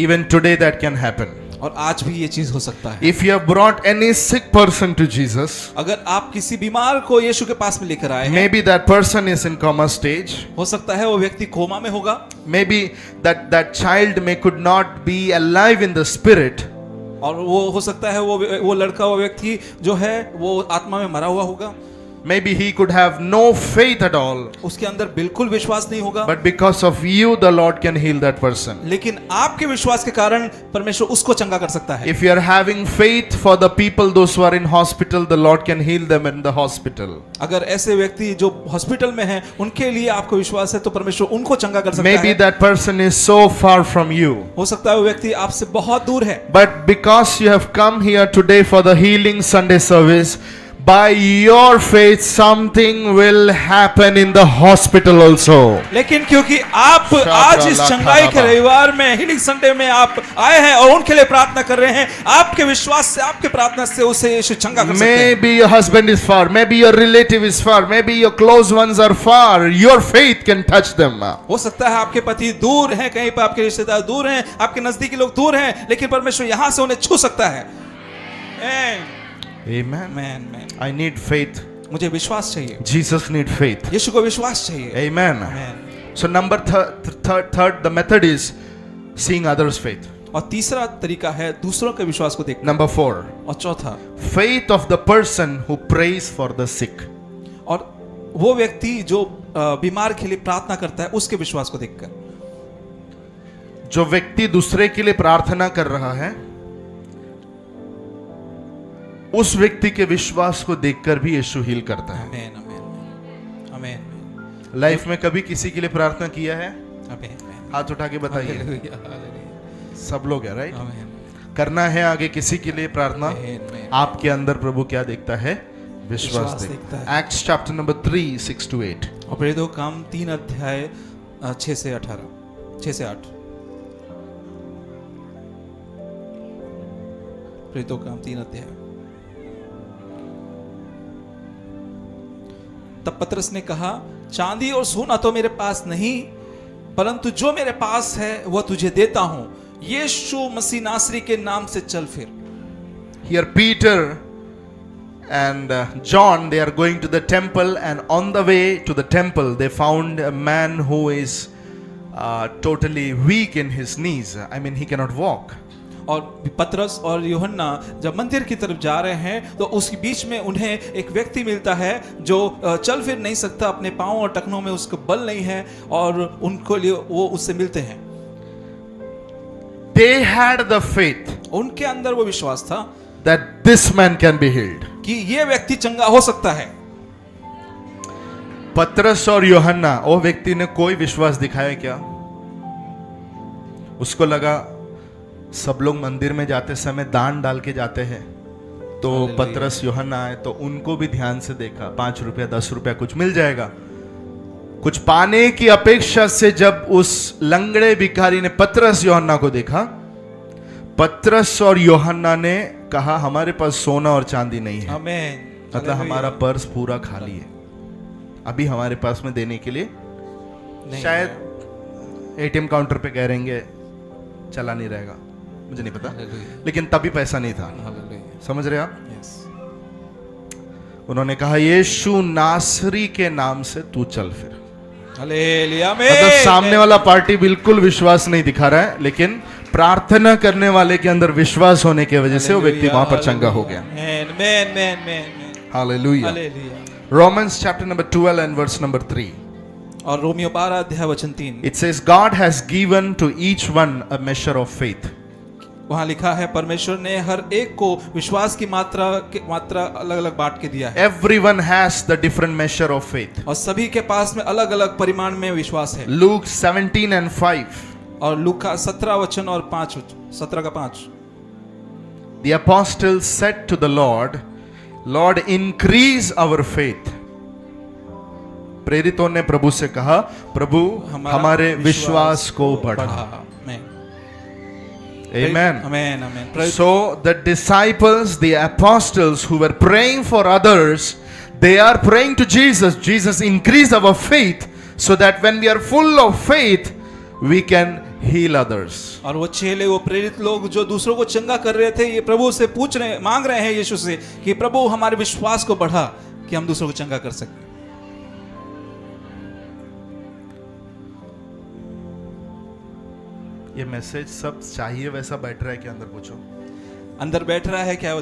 Even today that can happen. और आज भी ये चीज हो सकता है। If you have brought any sick person to Jesus, अगर आप किसी बीमार को यीशु के पास में लेकर आए हैं, maybe that person is in coma stage. हो सकता है वो व्यक्ति कोमा में होगा। Maybe that child could not be alive in the spirit. और वो हो सकता है वो लड़का, वो व्यक्ति जो है वो आत्मा में मरा हुआ होगा। Maybe he could have no faith at all. उसके अंदर बिल्कुल विश्वास नहीं होगा। But because of you, the Lord can heal that person. लेकिन आपके विश्वास के कारण परमेश्वर उसको चंगा कर सकता है। If you are having faith for the people, those who are in hospital, the Lord can heal them in the hospital. अगर ऐसे व्यक्ति जो हॉस्पिटल में हैं, उनके लिए आपको विश्वास है तो परमेश्वर उनको चंगा कर सकता है। Maybe that person is so far from you. हो सकता है वो व्यक्ति आपसे बहुत दूर है। But because you have come here today for the healing Sunday service, by your faith something will happen in the hospital also. लेकिन क्योंकि आप आज इस चंगाई के रविवार में, हीलिंग संडे में आप आए हैं और उनके लिए प्रार्थना कर रहे हैं, आपके विश्वास से, आपके प्रार्थना से उसे यीशु चंगा कर सकते हैं। Maybe your husband is far, maybe your relative is far, maybe your close ones are far. Your faith can touch them. हो सकता है आपके पति दूर हैं, कहीं पर आपके रिश्तेदार दूर हैं, आपके नजदीकी लोग दूर हैं, लेकिन परमेश्वर यहां से उन्हें छू सकता है। Amen. Amen. I need faith. मुझे विश्वास चाहिए। Jesus need faith. यीशु को विश्वास चाहिए। Amen. Amen. So number third, the method is seeing others' faith. और तीसरा तरीका है दूसरों के विश्वास को देखना। Number 4, और चौथा, faith of the person who prays for the sick. और वो व्यक्ति जो बीमार के लिए प्रार्थना करता है उसके विश्वास को देखकर। जो व्यक्ति दूसरे के लिए प्रार्थना कर रहा है, उस व्यक्ति के विश्वास को देखकर भी यीशु हील करता है। आमीन, आमीन, आमीन। लाइफ में कभी किसी के लिए प्रार्थना किया है? आमीन, हाथ उठा के बताइए। Hallelujah, hallelujah. सब लोग है, राइट? आमीन। करना है आगे किसी के लिए प्रार्थना। आमीन। आपके अंदर प्रभु क्या देखता है? विश्वास विश्वास देखता देखता है। Acts chapter number 3 6 to 8। और प्रेरितों का काम 3 अध्याय 6 से 8। प्रेरितों का काम 3 अध्याय। तब पतरस ने कहा, चांदी और सोना तो मेरे पास नहीं, परंतु जो मेरे पास है वह तुझे देता हूं। यीशु मसीह नासरी के नाम से चल फिर। Here Peter and John, they are going to the temple, and on the way to the temple they found a man who is totally weak in his knees. I mean, he cannot walk. और पतरस और यूहन्ना जब मंदिर की तरफ जा रहे हैं तो उसके बीच में उन्हें एक व्यक्ति मिलता है जो चल फिर नहीं सकता, अपने पांव और टखनों में उसको बल नहीं है, और उनको लिए वो उससे मिलते हैं। They had the faith उनके अंदर वो विश्वास था that this man can be healed. कि ये व्यक्ति चंगा हो सकता है। पतरस और यूहन्ना, वो व्यक्ति ने कोई विश्वास दिखाया क्या? उसको लगा सब लोग मंदिर में जाते समय दान डाल के जाते हैं, तो हालेलुया। पतरस यूहन्ना आए तो उनको भी ध्यान से देखा, 5 रुपया 10 रुपया कुछ मिल जाएगा। कुछ पाने की अपेक्षा से जब उस लंगड़े भिखारी ने पतरस यूहन्ना को देखा, पतरस और यूहन्ना ने कहा हमारे पास सोना और चांदी नहीं है, आमेन। मतलब हालेलुया। हमारा पर्स पूरा खाली है, अभी हमारे पास में देने के लिए नहीं शायद एटीएम काउंटर पे कह रहेंगे चला नहीं रहेगा, मुझे नहीं पता, हालेलुया। लेकिन तभी पैसा नहीं था। हालेलुया। समझ रहे आप? यस। उन्होंने कहा यीशु नासरी के नाम से तू चल फिर। हालेलुया। आमेन। मतलब सामने वाला पार्टी बिल्कुल विश्वास नहीं दिखा रहा है, लेकिन प्रार्थना करने वाले के अंदर विश्वास होने की वजह से वो व्यक्ति वहां पर चंगा हो गया। Amen, amen, amen, amen. Hallelujah. Hallelujah. Romans chapter number 12 and verse number 3. और रोमियो 12 अध्याय वचन 3, It says God has given to each one a measure of faith. वहां लिखा है परमेश्वर ने हर एक को विश्वास की मात्रा अलग अलग बांट के दिया है, Everyone has the different measure of faith. और सभी के पास में अलग अलग परिमाण में विश्वास है। Luke 17 and 5. और लूका 17 वचन और 5 17 का 5। The apostles said to the Lord, Lord, increase our faith. प्रेरितों ने प्रभु से कहा, प्रभु हमारे विश्वास को बढ़ा। आमेन, Amen. Amen, amen. So the disciples, the apostles who were praying for others, they are praying to Jesus. Jesus, increase our faith so that when we are full of faith, we can heal others. और वो चेले, वो प्रेरित लोग जो दूसरों को चंगा कर रहे थे, ये प्रभु से मांग रहे हैं यीशु से कि प्रभु हमारे विश्वास को बढ़ा कि हम दूसरों को चंगा कर सकें। ये मैसेज सब चाहिए वैसा बैठ रहा है कि अंदर पूछो? अंदर बैठ रहा है क्या?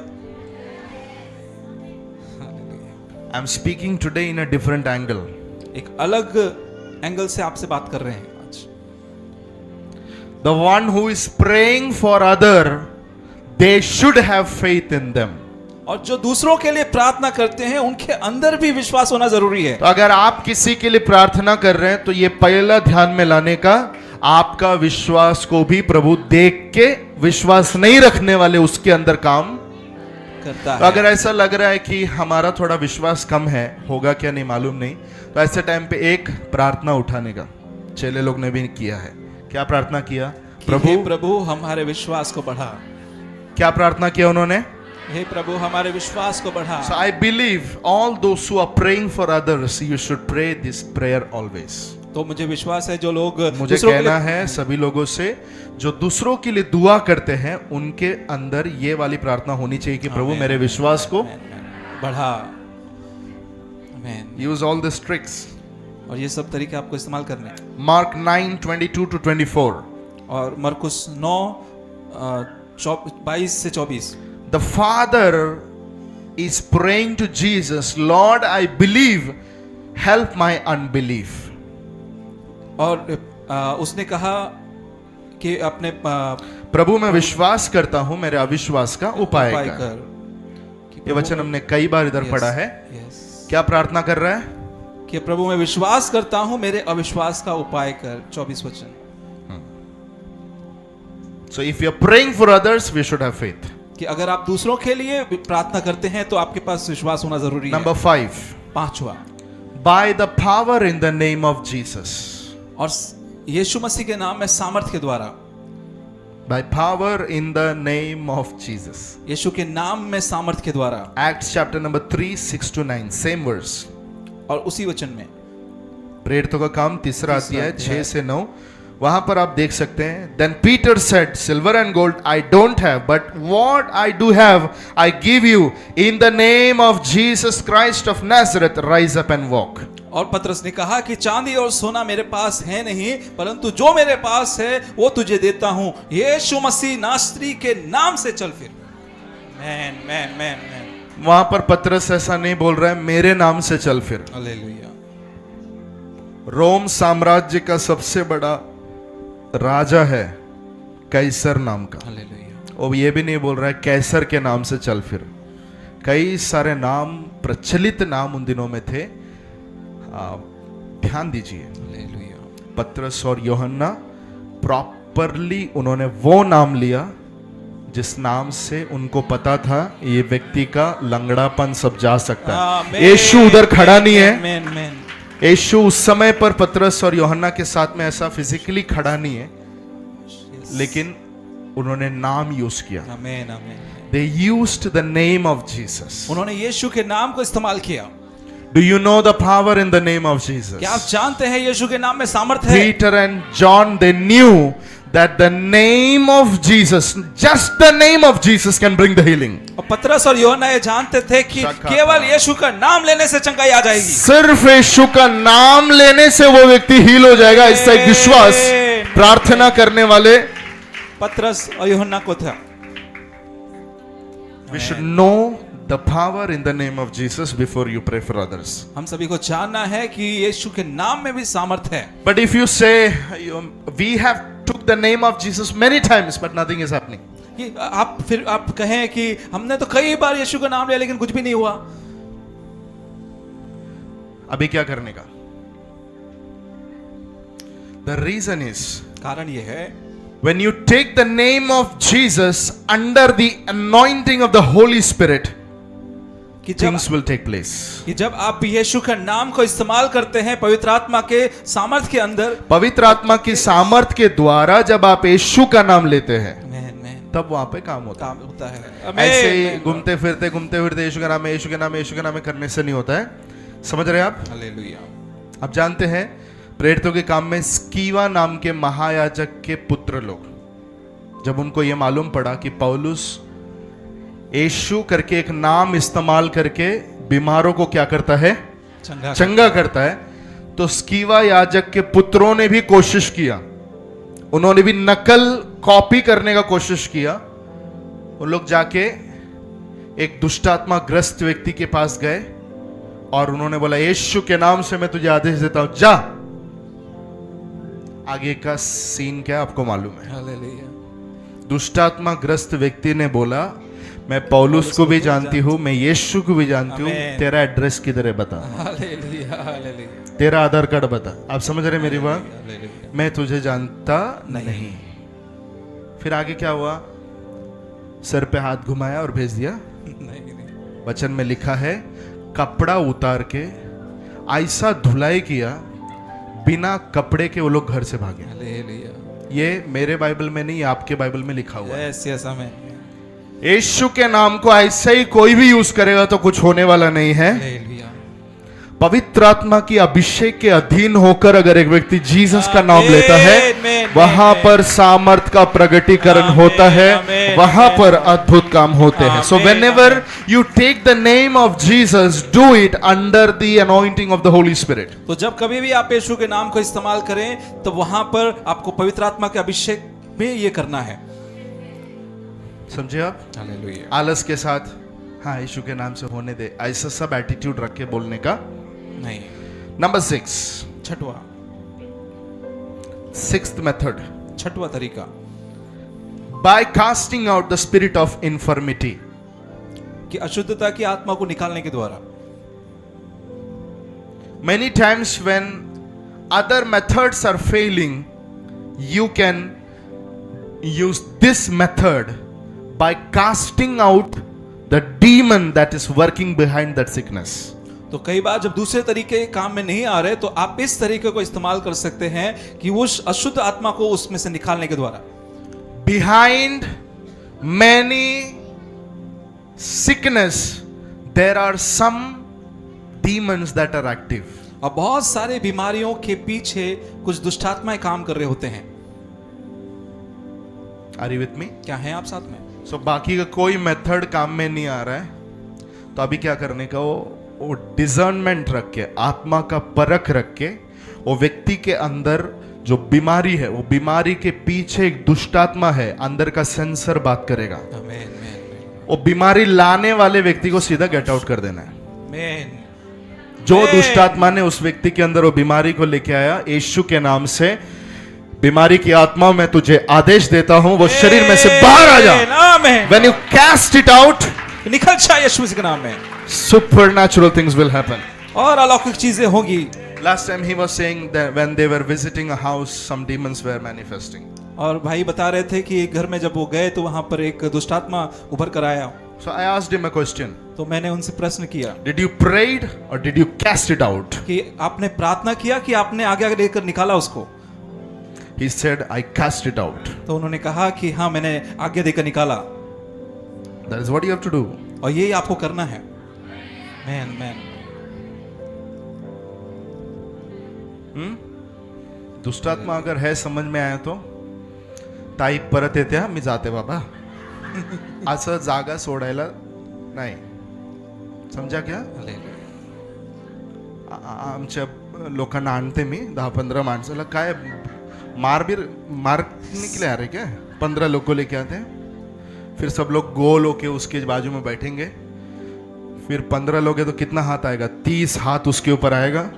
I am speaking today in a different angle. एक अलग एंगल से आपसे बात कर रहे हैं आज. The one who is praying for other, they should have faith in them. और जो दूसरों के लिए प्रार्थना करते हैं उनके अंदर भी विश्वास होना जरूरी है. तो अगर आप किसी के लिए प्रार्थना कर रहे हैं तो ये पहला ध्यान में लाने का, आपका विश्वास को भी प्रभु देख के विश्वास नहीं रखने वाले उसके अंदर काम करता तो है. अगर ऐसा लग रहा है कि हमारा थोड़ा विश्वास कम है, होगा क्या नहीं मालूम नहीं, तो ऐसे टाइम पे एक प्रार्थना उठाने का चेले लोग ने भी किया है. क्या प्रार्थना किया? प्रभु हमारे विश्वास को बढ़ा. क्या प्रार्थना किया उन्होंने? हे प्रभु हमारे विश्वास को बढ़ा. So I believe all those who are praying for others, you should pray this prayer always. तो मुझे विश्वास है जो लोग मुझे कहना है सभी लोगों से जो दूसरों के लिए दुआ करते हैं उनके अंदर ये वाली प्रार्थना होनी चाहिए कि प्रभु मेरे विश्वास को बढ़ा. आमीन. use all these tricks. और ये सब तरीके आपको इस्तेमाल करने हैं. Mark 9:22-24. और मरकुस 9:22 से 24. The father is praying to Jesus, Lord, I believe, help my unbelief. और उसने कहा कि अपने प्रभु मैं विश्वास करता हूं, मेरे अविश्वास का उपाय कर. ये वचन हमने कई बार इधर पढ़ा है. क्या प्रार्थना कर रहा है? कि प्रभु मैं विश्वास करता हूं, मेरे अविश्वास का उपाय कर. 24 वचन. So if you are praying for others, we should have faith. कि अगर आप दूसरों के लिए प्रार्थना करते हैं तो आपके पास विश्वास होना जरूरी है. Number 5. पांचवा, By the power in the name of Jesus. और यीशु मसीह के नाम में सामर्थ्य के द्वारा. By power in the name of Jesus. यीशु के नाम में सामर्थ्य के द्वारा. Acts chapter number 3, 6-9, same verse. और उसी वचन में प्रेरितों का काम 3 अध्याय 6 से 9, वहां पर आप देख सकते हैं. Then Peter said, Silver and gold I don't have, but what I do have I give you. In the name of Jesus Christ of Nazareth, rise up and walk. और पतरस ने कहा कि चांदी और सोना मेरे पास है नहीं, परंतु जो मेरे पास है वो तुझे देता हूं. यीशु मसीह नासरी के नाम से चल फिर. Man man man man. वहां पर पतरस ऐसा नहीं बोल रहा है मेरे नाम से चल फिर. हालेलुया. रोम साम्राज्य का सबसे बड़ा राजा है कैसर नाम का. हालेलुया. और ये भी नहीं बोल रहा है कैसर के नाम से चल फिर. कई सारे नाम, प्रचलित नाम उन दिनों में थे. ध्यान दीजिए. हालेलुया. पतरस और यूहन्ना प्रॉपर प्रॉपरली उन्होंने वो नाम लिया जिस नाम से उनको पता था ये व्यक्ति का लंगड़ापन सब जा सकता है। आमीन। यीशु उधर खड़ा नहीं है। आमीन, आमीन। यीशु उस समय पर पतरस और यूहन्ना के साथ में ऐसा फिजिकली खड़ा नहीं है, लेकिन उन्होंने नाम यूज किया। आमीन, आमीन। They used the name of Jesus. उन्होंने यीशु के नाम को इस्तेमाल किया। Do you know the power in the name of Jesus? क्या आप जानते हैं यीशु के नाम में सामर्थ है? Peter and John, they knew that the name of Jesus, just the name of Jesus can bring the healing. और पतरस और यूहन्ना ये जानते थे कि केवल यीशु का नाम लेने से चंगाई आ जाएगी। सिर्फ यीशु का नाम लेने से वो व्यक्ति हील हो जाएगा, इसका एक विश्वास प्रार्थना करने वाले पतरस और यूहन्ना को था। We should know the power in the name of Jesus before you pray for others. हम सभी को जानना है कि यीशु के नाम में भी सामर्थ है। But if you say we have took the name of Jesus many times but nothing is happening. कि आप कहें कि हमने तो कई बार यीशु का नाम लिया लेकिन कुछ भी नहीं हुआ, अभी क्या करने का? The reason is कारण ये है when you take the name of Jesus under the anointing of the Holy Spirit, कि things will take place. जब आप यीशु का नाम को इस्तेमाल करते हैं पवित्र आत्मा के सामर्थ के अंदर, पवित्र आत्मा की सामर्थ के द्वारा जब आप यीशु का नाम लेते हैं तब वहां पे काम होता है। काम होता है। ऐसे ही घूमते फिरते यीशु का नाम है, यीशु के नाम है, यीशु के नाम है करने से नहीं होता है। समझ रहे हैं आप? हालेलुया। आप जानते हैं प्रेरितों के काम में स्कीवा नाम के महायाजक के पुत्र लोग, जब उनको यह मालूम पड़ा कि पौलुस यीशु करके एक नाम इस्तेमाल करके बीमारों को क्या करता है? चंगा करता है, तो स्कीवा याजक के पुत्रों ने भी कोशिश किया, उन्होंने भी नकल कॉपी करने का कोशिश किया। उन लोग जाके एक दुष्टात्मा ग्रस्त व्यक्ति के पास गए और उन्होंने बोला यीशु के नाम से मैं तुझे आदेश देता हूं, जा। आगे का सीन क्या आपको मालूम है? हालेलुया। दुष्टात्मा ग्रस्त व्यक्ति ने बोला मैं पौलुस को भी जानती हूँ, मैं यीशु को भी जानती हूँ, तेरा एड्रेस किधर है बता, हालेलुया, हालेलुया। तेरा आधार कार्ड बता। आप समझ रहे मेरी बात? हालेलुया। मैं तुझे जानता नहीं। फिर आगे क्या हुआ? सर पे हाथ घुमाया और भेज दिया। नहीं। वचन में लिखा है कपड़ा उतार के ऐसा धुलाई किया, बिना कपड़े के वो लोग घर से भागे। हालेलुया। ये मेरे बाइबल में नहीं, आपके बाइबल में लिखा हुआ है। यस, आमीन। यीशु के नाम को ऐसे ही कोई भी यूज करेगा तो कुछ होने वाला नहीं है। हालेलुया। पवित्र आत्मा की अभिषेक के अधीन होकर अगर एक व्यक्ति जीसस का नाम लेता है, वहां पर सामर्थ का प्रगटीकरण होता है, वहां पर अद्भुत काम होते हैं। So whenever you take the name of Jesus, do it under the anointing of the Holy Spirit. तो जब कभी भी आप यीशु के नाम को इस्तेमाल करें तो वहां पर आपको पवित्र आत्मा के अभिषेक में ये करना है। समझे आप? हालेलुया। आलस के साथ हाँ यीशु के नाम से होने दे, ऐसा सब एटीट्यूड रख के बोलने का नहीं। नंबर 6, सिक्स्थ मेथड, छठवां तरीका, by casting out the spirit of infirmity, कि अशुद्धता की आत्मा को निकालने के द्वारा। Many times when other methods are failing, you can use this method by casting out the demon that is working behind that sickness. तो कई बार जब दूसरे तरीके काम में नहीं आ रहे तो आप इस तरीके को इस्तेमाल कर सकते हैं कि उस अशुद्ध आत्मा को उसमें से निकालने के द्वारा। Behind many sickness there are some demons that are active. और बहुत सारे बीमारियों के पीछे कुछ दुष्टात्माएं काम कर रहे होते हैं। Are you with me? क्या हैं आप साथ में? So बाकी का कोई मेथड काम में नहीं आ रहा है, तो अभी क्या करने का, वो डिजर्नमेंट रख के, आत्मा का परख रख के, वो व्यक्ति के अंदर जो बीमारी है, वो बीमारी के पीछे एक दुष्टात्मा है, अंदर का सेंसर बात करेगा। आमीन। वो बीमारी लाने वाले व्यक्ति को सीधा गेट आउट कर देना है। आमीन। जो दुष्टात्मा ने उस व्यक्ति के अंदर वो बीमारी को लेके आया, यीशु के नाम से बीमारी की आत्मा मैं तुझे आदेश देता हूं, वो शरीर में से बाहर आ जा। When you cast it out, निकल जा यीशु के नाम में। supernatural things will happen. और अलौकिक चीजें होंगी। Last time he was saying that when they were visiting a house, some demons were manifesting. और भाई बता रहे थे कि घर में जब वो गए तो वहां पर एक दुष्टात्मा उभर कर आया। So I asked him a question. तो मैंने उनसे प्रश्न किया Did you prayed or did you cast it out? कि आपने प्रार्थना किया कि आपने आगे आगे लेकर निकाला उसको? He said, I cast it out. तो उन्होंने कहा कि हाँ मैंने आगे देकर निकाला। That is what you have to do. और यही आपको करना है। मैन दुष्टात्मा अगर है समज में आया तो ताई परत येते मी जाते बाबा असं जागा सोडायला नाही समजा क्या आमच्या लोकांना आणते मी 10-15 माणसाला काय मार निकले आ रहे क्या 15 लोग को लेके आते हैं फिर सब लोग गोल होके उसके बाजू में बैठेंगे फिर 15 लोग है तो कितना हाथ आएगा 30 हाथ उसके ऊपर आएगा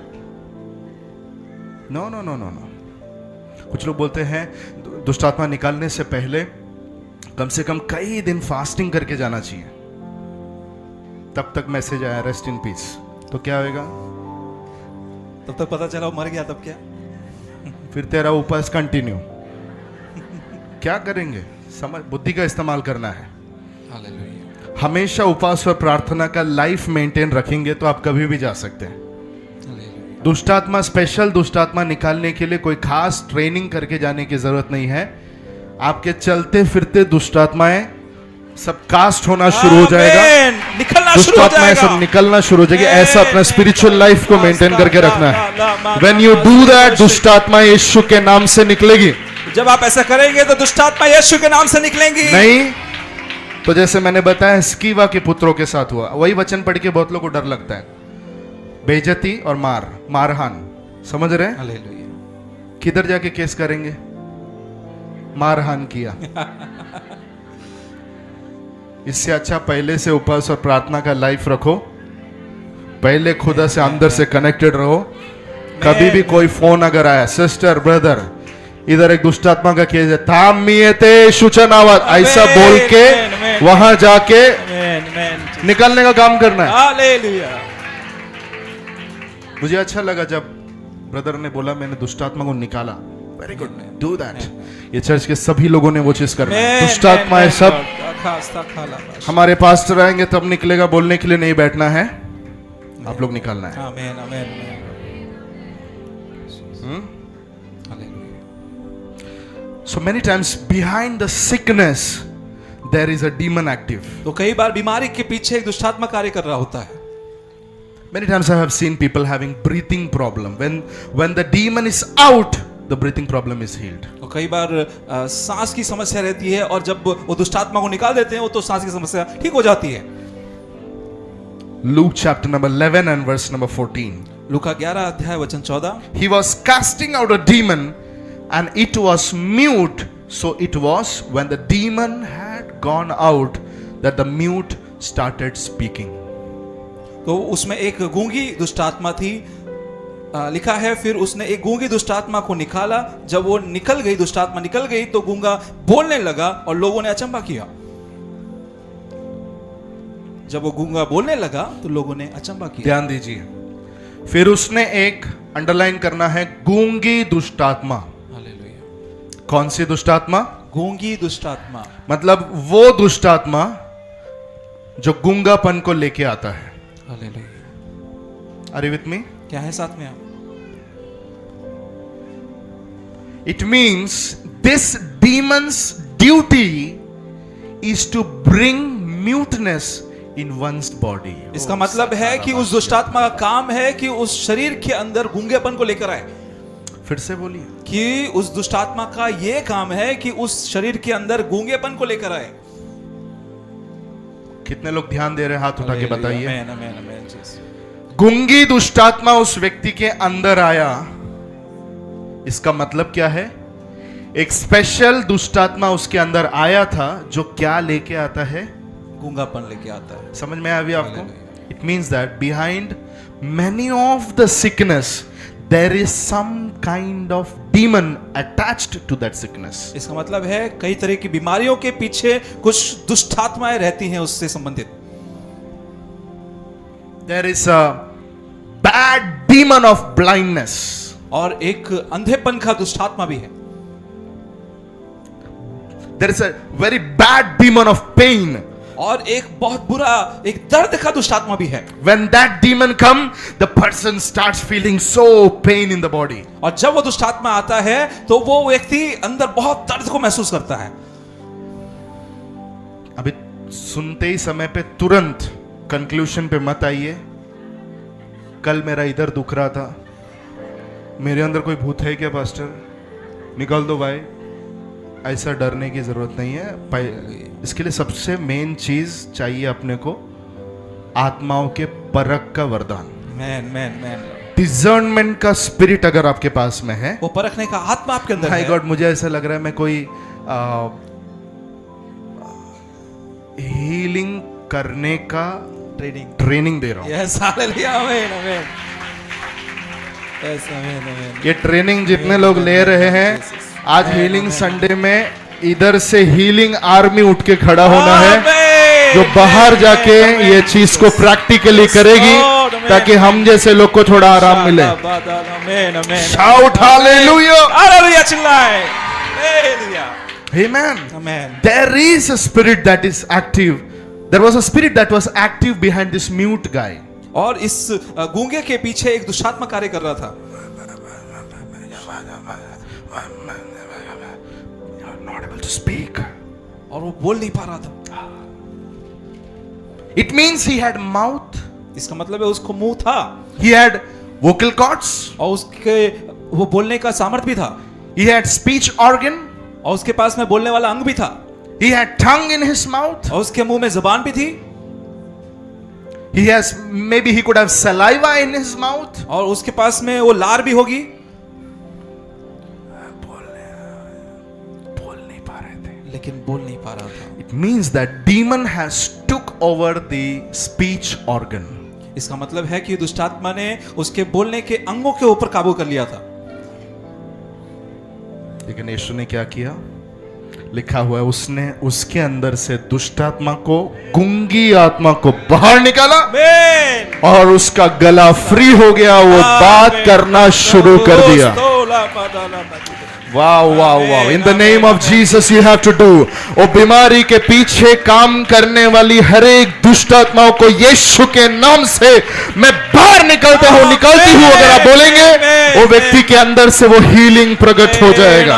no no no no no कुछ लोग बोलते हैं दुष्टात्मा निकालने से पहले कम से कम कई दिन फास्टिंग करके जाना चाहिए तब तक मैसेज आया रेस्ट इन पीस तो क्या होगा तब तक पता चला वो मर गया तब क्या फिर तेरा उपवास कंटिन्यू क्या करेंगे समझ बुद्धि का इस्तेमाल करना है हालेलुया हमेशा उपवास और प्रार्थना का लाइफ मेंटेन रखेंगे तो आप कभी भी जा सकते हैं दुष्टात्मा स्पेशल दुष्टात्मा निकालने के लिए कोई खास ट्रेनिंग करके जाने की जरूरत नहीं है आपके चलते फिरते दुष्टात्माएं सब कास्ट होना शुरू हो जाएगा निकलना शुरू हो दुष्टात्माएं जाएगा सब निकलना शुरू हो जाएगी ऐसा अपना स्पिरिचुअल लाइफ को मेंटेन करके रखना है व्हेन यू डू दैट दुष्टात्मा यीशु के नाम से निकलेगी जब आप ऐसा करेंगे तो दुष्टात्मा यीशु के नाम से निकलेंगी नहीं तो जैसे मैंने बताया स्कीवा के पुत्रों के साथ हुआ वही वचन पढ़ के बहुत लोगों को डर लगता है बेइज्जती और मारहान समझ रहे हैं हालेलुया किधर जाके केस करेंगे मारहान किया इससे अच्छा पहले से उपवास और प्रार्थना का लाइफ रखो पहले खुदा से अंदर से कनेक्टेड रहो कभी भी कोई फोन अगर आया सिस्टर ब्रदर इधर एक दुष्टात्मा का केस है थाम मियते शुचनावत ऐसा बोल के वहां जाके निकलने का काम करना है हालेलुया मुझे अच्छा लगा जब ब्रदर ने बोला मैंने दुष्टात्मा को निकाला वेरी गुड डू दैट ये चर्च के सभी लोगों ने वो चीज करना है दुष्टात्माएं सब हमारे पास्टर आएंगे तब निकलेगा बोलने के लिए नहीं बैठना है आप लोग निकालना है आमीन आमीन hallelujah so many times behind the sickness there is a demon active तो कई बार बीमारी के पीछे एक दुष्टात्मा कार्य कर रहा होता है Many times I have seen people having breathing problem. When the demon is out, the breathing problem is healed. तो कई बार सांस की समस्या रहती है और जब वो दुष्टात्मा को निकाल देते हैं वो तो सांस की समस्या ठीक हो जाती है Luke chapter number 11 and verse number 14. लूका 11 अध्याय वचन 14 He was casting out a demon and it was mute. So it was when the demon had gone out that the mute started speaking. तो उसमें एक गूंगी दुष्टात्मा थी लिखा है फिर उसने एक गूंगी दुष्टात्मा को निकाला जब वो निकल गई दुष्टात्मा निकल गई तो गूंगा बोलने लगा और लोगों ने अचंभा किया जब वो गूंगा बोलने लगा तो लोगों ने अचंभा किया ध्यान दीजिए फिर उसने एक अंडरलाइन करना है गूंगी दुष्टात्मा हालेलुया कौन सी दुष्टात्मा गूंगी दुष्टात्मा मतलब वो दुष्टात्मा जो गूंगापन को लेके आता है hallelujah Are you with me? क्या है साथ में आप It means this demon's duty is to bring muteness in one's body. इसका मतलब है कि उस दुष्टात्मा का काम है कि उस शरीर के अंदर गूंगेपन को लेकर आए फिर से बोलिए कि उस दुष्टात्मा का यह काम है कि उस शरीर के अंदर गूंगेपन को लेकर आए कितने लोग ध्यान दे रहे हैं हाथ उठा के बताइए आमीन आमीन आमीन जीसस गूंगी दुष्टात्मा उस व्यक्ति के अंदर आया इसका मतलब क्या है एक स्पेशल दुष्टात्मा उसके अंदर आया था जो क्या लेके आता है गूंगापन लेके आता है समझ में आया अभी आपको it means that behind many of the sickness there is some kind of demon attached to that sickness इसका मतलब है कई तरह की बीमारियों के पीछे कुछ दुष्टात्माएं रहती हैं उससे संबंधित There is a bad demon of blindness. और एक अंधेपन का दुष्टात्मा भी है। There is a very bad demon of pain. और एक बहुत बुरा एक दर्द का दुष्टात्मा भी है। When that demon come, the person starts feeling so pain in the body. और जब वो दुष्टात्मा आता है तो वो व्यक्ति अंदर बहुत दर्द को महसूस करता है। अभी सुनते ही समय पे तुरंत कंक्लूजन पे मत आइए, कल मेरा इधर दुख रहा था, मेरे अंदर कोई भूत है क्या पास्टर, निकाल दो भाई। ऐसा डरने की जरूरत नहीं है। इसके लिए सबसे मेन चीज चाहिए अपने को आत्माओं के परख का वरदान। मैन मैन मैन डिजर्नमेंट का स्पिरिट अगर आपके पास में है, वो परखने का आत्मा आपके अंदर माय है। गॉड, मुझे ऐसा लग रहा है मैं कोई हीलिंग करने का ट्रेनिंग दे रहा हूं। यस हालेलुया आमीन आमीन। यस आमीन आमीन। ये ट्रेनिंग जितने लोग ले रहे हैं, आज हीलिंग संडे में इधर से हीलिंग आर्मी उठ के खड़ा होना है, जो बाहर जाके ये चीज को प्रैक्टिकली करेगी, ताकि हम जैसे लोग को थोड़ा आराम मिले। शाउट हालेलुया, हालेलुया चिल्लाए, हालेलुया आमेन। आमीन। There is a spirit that is active. There was a spirit that was active behind this mute guy. और इस गूंगे के पीछे एक दुष्टात्मा कार्य कर रहा था। Not able to speak. और वो बोल नहीं पा रहा था। It means he had mouth. इसका मतलब है उसको मुंह था He had vocal cords. और उसके वो बोलने का सामर्थ्य भी था He had speech organ. और उसके पास में बोलने वाला अंग भी था He had tongue in his mouth. और उसके मुंह में जुबान भी थी He has, maybe he could have saliva in his mouth. और उसके पास में वो लार भी होगी। बोल नहीं पा रहे थे। लेकिन बोल नहीं पा रहा था। It means that demon has took over the speech organ. इसका मतलब है कि दुष्टात्मा ने उसके बोलने के अंगों के ऊपर काबू कर लिया था। लेकिन यीशु ने क्या किया? लिखा हुआ है, उसने उसके अंदर से दुष्टात्मा को, गूंगी आत्मा को बाहर निकाला और उसका गला फ्री हो गया, वो बात करना शुरू कर दिया। वाह वाह वाह, in the name of Jesus you have to do. वो बीमारी के पीछे काम करने वाली हर एक दुष्ट आत्माओं को यीशु के नाम से मैं बाहर निकलता हूं, निकलती हूं। अगर आप बोलेंगे, वो व्यक्ति के अंदर से वो हीलिंग प्रकट हो जाएगा।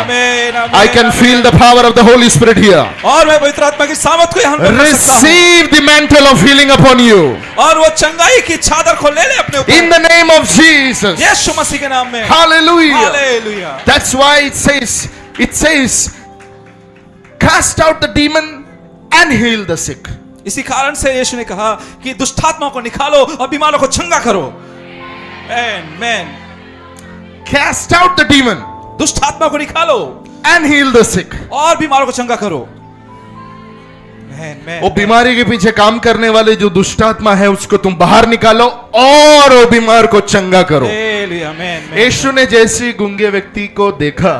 I can feel the power of the Holy spirit here. और मैं पवित्र आत्मा की सामर्थ को यहाँ पर कर सकता हूं। Receive the mental of healing upon you. और वो चंगाई की चादर को ले ले अपने ऊपर। In the name of Jesus, यीशु मसीह के नाम में। Hallelujah. Hallelujah. That's why it says cast out the demon and heal the sick. इसी कारण से यीशु ने कहा कि दुष्टात्मा को निकालो और बीमारों को चंगा करो। Amen. Cast out the demon दुष्टात्मा को निकालो and heal the sick. और बीमारों को चंगा करो। Amen. वो बीमारी के पीछे काम करने वाले जो दुष्टात्मा है, उसको तुम बाहर निकालो और वो बीमार को चंगा करो। Hallelujah. Amen. यीशु ने जैसे गूंगे व्यक्ति को देखा,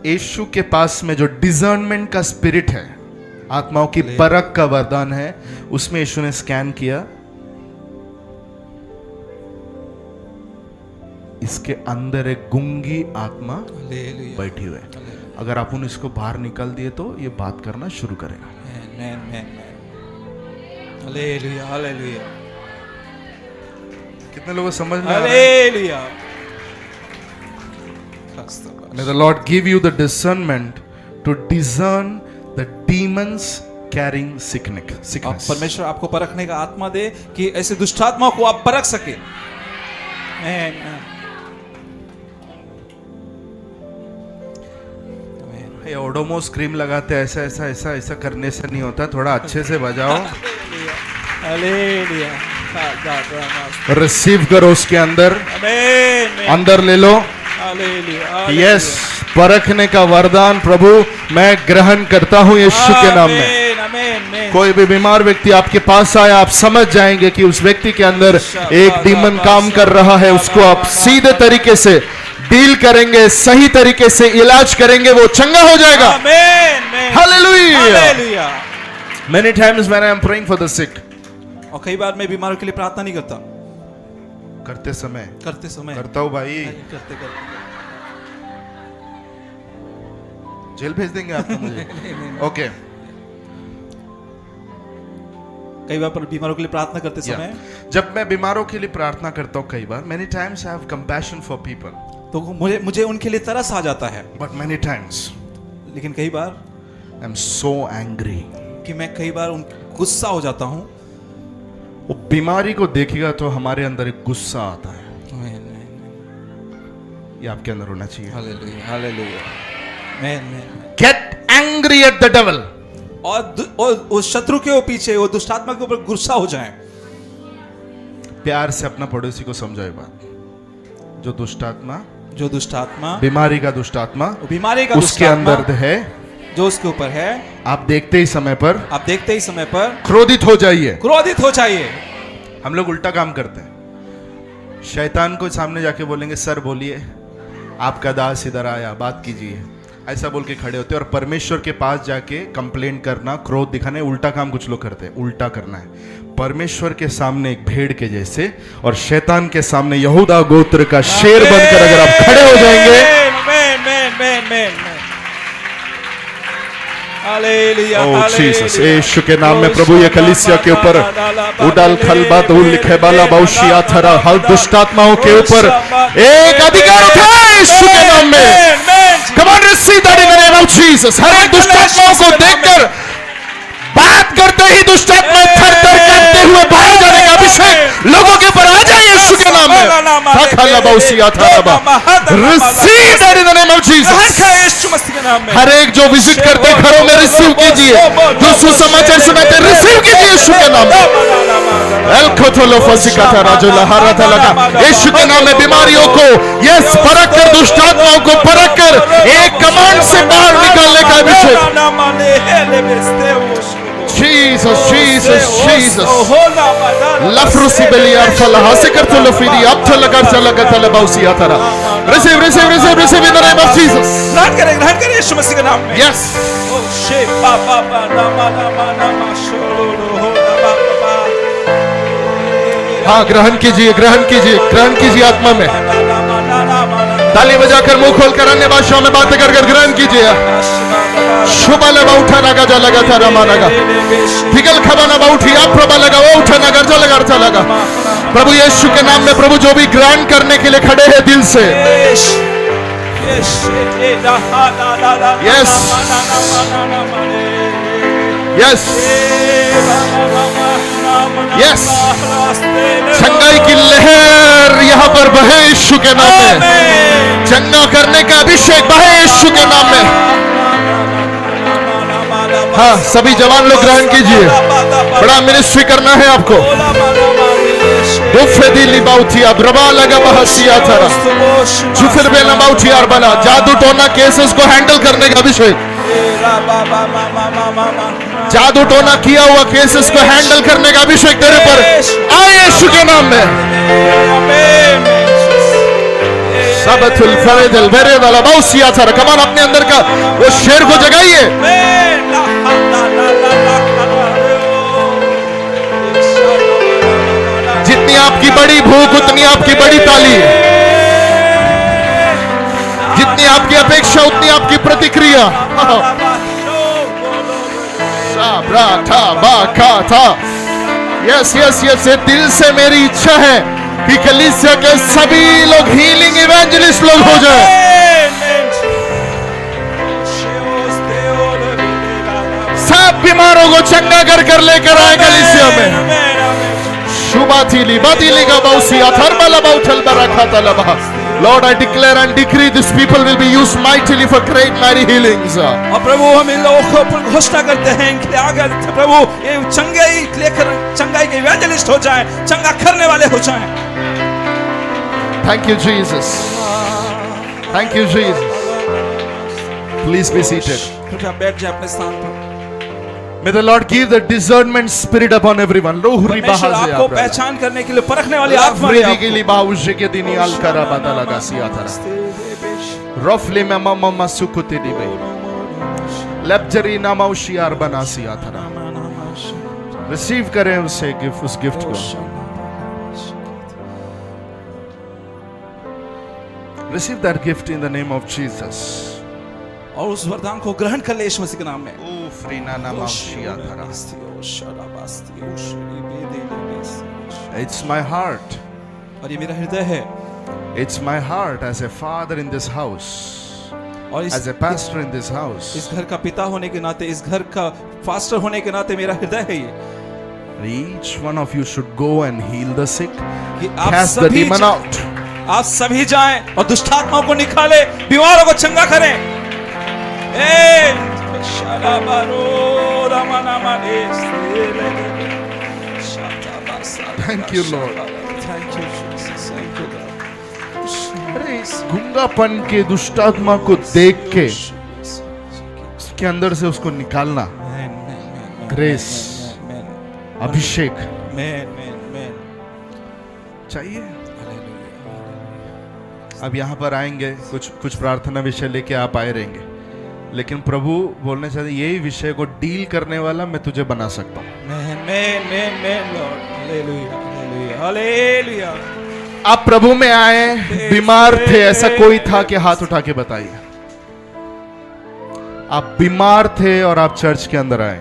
यीशु के पास में जो डिजर्नमेंट का स्पिरिट है, आत्माओं की परख का वरदान है, उसमें यीशु ने स्कैन किया, इसके अंदर एक गूंगी आत्मा Hallelujah. बैठी हुई है। अगर आप इसको बाहर निकाल दिए तो ये बात करना शुरू करेगा। Amen. Amen. Hallelujah. Hallelujah. कितने लोगों को समझ में आ रहा है? Hallelujah. May the Lord give you the discernment to discern the demons carrying sickness. परमेश्वर आपको परखने का आत्मा दे कि ऐसे दुष्टात्माओं को आप परख सके। Amen. ये ओडोमोस क्रीम लगाते हैं, ऐसा ऐसा ऐसा ऐसा करने से नहीं होता, थोड़ा अच्छे से बजाओ। Hallelujah. रिसीव करो उसके अंदर, Amen. अंदर ले लो। Hallelujah. यस, परखने का वरदान प्रभु मैं ग्रहण करता हूं यीशु के नाम में। Amen. Amen. कोई भी बीमार व्यक्ति आपके पास आए, आप समझ जाएंगे कि उस व्यक्ति के अंदर एक डीमन काम कर रहा है। उसको आप सीधे तरीके से डील करेंगे, सही तरीके से इलाज करेंगे, वो चंगा हो जाएगा। Amen. Hallelujah. Hallelujah. Many times when I am praying for the sick, और कई बार मैं बीमारों के लिए प्रार्थना नहीं करता। करते समय करता हूँ भाई, करते जेल भेज देंगे आपको मुझे। ओके, कई बार बीमारों के लिए प्रार्थना करते समय, जब मैं बीमारों के लिए प्रार्थना करता हूँ, कई बार many times I have compassion for people, तो मुझे उनके लिए तरस आ जाता है। बट मेनी टाइम्स, लेकिन कई बार आई एम सो एंग्री, कि मैं कई बार गुस्सा हो जाता हूँ। वो बीमारी को देखेगा तो हमारे अंदर एक गुस्सा आता है, ये आपके अंदर होना चाहिए। Hallelujah, hallelujah. Get angry at the devil, और उस शत्रु के पीछे, वो दुष्टात्मा के ऊपर गुस्सा हो जाए। प्यार से अपना पड़ोसी को समझाए बात, जो दुष्टात्मा बीमारी का दुष्टात्मा उसके अंदर है, जो उसके ऊपर है, आप देखते ही समय पर क्रोधित हो जाइए। हम लोग उल्टा काम करते हैं, शैतान को सामने जाके बोलेंगे सर बोलिए, आपका दास इधर आया, बात कीजिए, ऐसा बोल के खड़े होते हैं। और परमेश्वर के पास जाके कंप्लेंट करना, क्रोध दिखाने, उल्टा काम कुछ लोग करते हैं। उल्टा करना है, परमेश्वर के सामने एक भेड़ के जैसे और शैतान के सामने यहूदा गोत्र का शेर बनकर अगर आप खड़े हो जाएंगे, यीशु के नाम में प्रभु ये कलीसिया के ऊपर उडल खलबा धूल लिखे बाला बहुशिया थरा हर दुष्टात्माओं के ऊपर एक अधिकार उठाए यीशु के नाम में। Come on, receive that in the name of Jesus। हर एक दुष्टात्माओं को देखकर बात करते ही दुष्टात्मा थर-थर कांपते हुए बाहर जाने का अभिषेक लोगों के ऊपर आ जाए यीशु के नाम में। Receive that in the name of Jesus। हर एक जो विजिट करते घरों में रिसीव कीजिए, जो सुसमाचार सुनाते रिसीव कीजिए यीशु के नाम में। यीशु के नाम में बीमारियों को यस परख कर, दुष्टात्माओं को परख कर एक कमांड से बाहर निकालने का अभिषेक। Jesus, Jesus, Jesus। लफ्रुसी बेलियार फलाहा से कर तो लफीदी अब चला कर चला कर चला बाउसी आता रहा। Receive, receive, receive, receive in the name of Jesus। ग्रहण करें यीशु मसीह के नाम में। Yes। हाँ, ग्रहण कीजिए, ग्रहण कीजिए, ग्रहण कीजिए आत्मा में। ताली बजाकर मुंह खोलकर अन्य भाषाओं में बातें कर ग्रहण कीजिए। शुभा लगा उठा लगा जा लगा था रमा लगा ठिकल खबाना बाउठी आप प्रभा लगा वो उठा नगर जा लगा। प्रभु यीशु के नाम में प्रभु जो भी ग्रहण करने के लिए खड़े हैं दिल से, यस यस यस, चंगाई की लहर यहाँ पर बहे यीशु के नाम में। चंगा करने का अभिषेक बहे यीशु के नाम में। हाँ, सभी जवान लोग ग्रहण कीजिए, बड़ा मिनिस्ट्री करना है आपको। जादू टोना केसेस को हैंडल करने का अभिषेक, जादू टोना किया हुआ केसेस को हैंडल करने का अभिषेक तेरे पर आए यीशु के नाम में। सबतुल फरेदल वेरेदल बाउसिया था। कमान अपने अंदर का वो शेर को जगाइए। जितनी आपकी बड़ी भूख उतनी आपकी बड़ी ताली, जितनी आपकी अपेक्षा उतनी आपकी प्रतिक्रिया। यस यस यस, दिल से मेरी इच्छा है कि कलीसिया के सभी लोग हीलिंग इवेंजलिस्ट लोग हो जाए। सब बीमारों को चंगा कर लेकर आए कलीसिया में। शुभातीली बातीली का बाउसिया थर्मला बाउथल बरखा तलबा। Lord, I declare and decree these people will be used mightily for great mighty healings। और प्रभु हम इन लोगों को घोषणा करते हैं कि अगर प्रभु ये चंगाई लेकर चंगाई के इवेंजलिस्ट हो जाएं, चंगा करने वाले हो जाएं। Thank you Jesus। Thank you Jesus। Please be seated। कृपया बैठ जाएं अपने स्थान पर। May the Lord give the discernment spirit upon everyone। परमेश्वर आपको पहचान करने के लिए परखने वाली आत्मा दे आपको। के दिन अलकरा बता लगा सिया था। रफले में मम्मा सुकुती दी बे। लेब्जरी नामाउशियार बना सिया था। रिसीव करें उसे गिफ्ट, उस गिफ्ट को। Receive that gift in the name of Jesus. और उस वरदान को ग्रहण कर ले यीशु मसीह के नाम में। Oh, frina namashia thara. It's my heart. और ये मेरा हृदय है। It's my heart as a father in this house. और As a pastor in this house. इस घर का पिता होने के नाते, इस घर का पास्टर होने के नाते मेरा हृदय है ये। Each one of you should go and heal the sick. कि आप Cast the सभी demon out. आप सभी जाएं और दुष्टात्माओं को निकाले, बीमारों को चंगा करें। Thank you, Lord. Thank you, Jesus. Thank you, God. अरे इस गुंगापन के दुष्टात्मा को देख के उसके अंदर से उसको निकालना। Grace. अभिषेक चाहिए। अब यहाँ पर आएंगे, कुछ प्रार्थना विषय लेके आप आए रहेंगे, लेकिन प्रभु बोलने चाहते यही विषय को डील करने वाला मैं तुझे बना सकता हूँ। आप प्रभु में आए, बीमार थे, ऐसा कोई था कि हाथ उठा के बताइए। आप बीमार थे और आप चर्च के अंदर आए।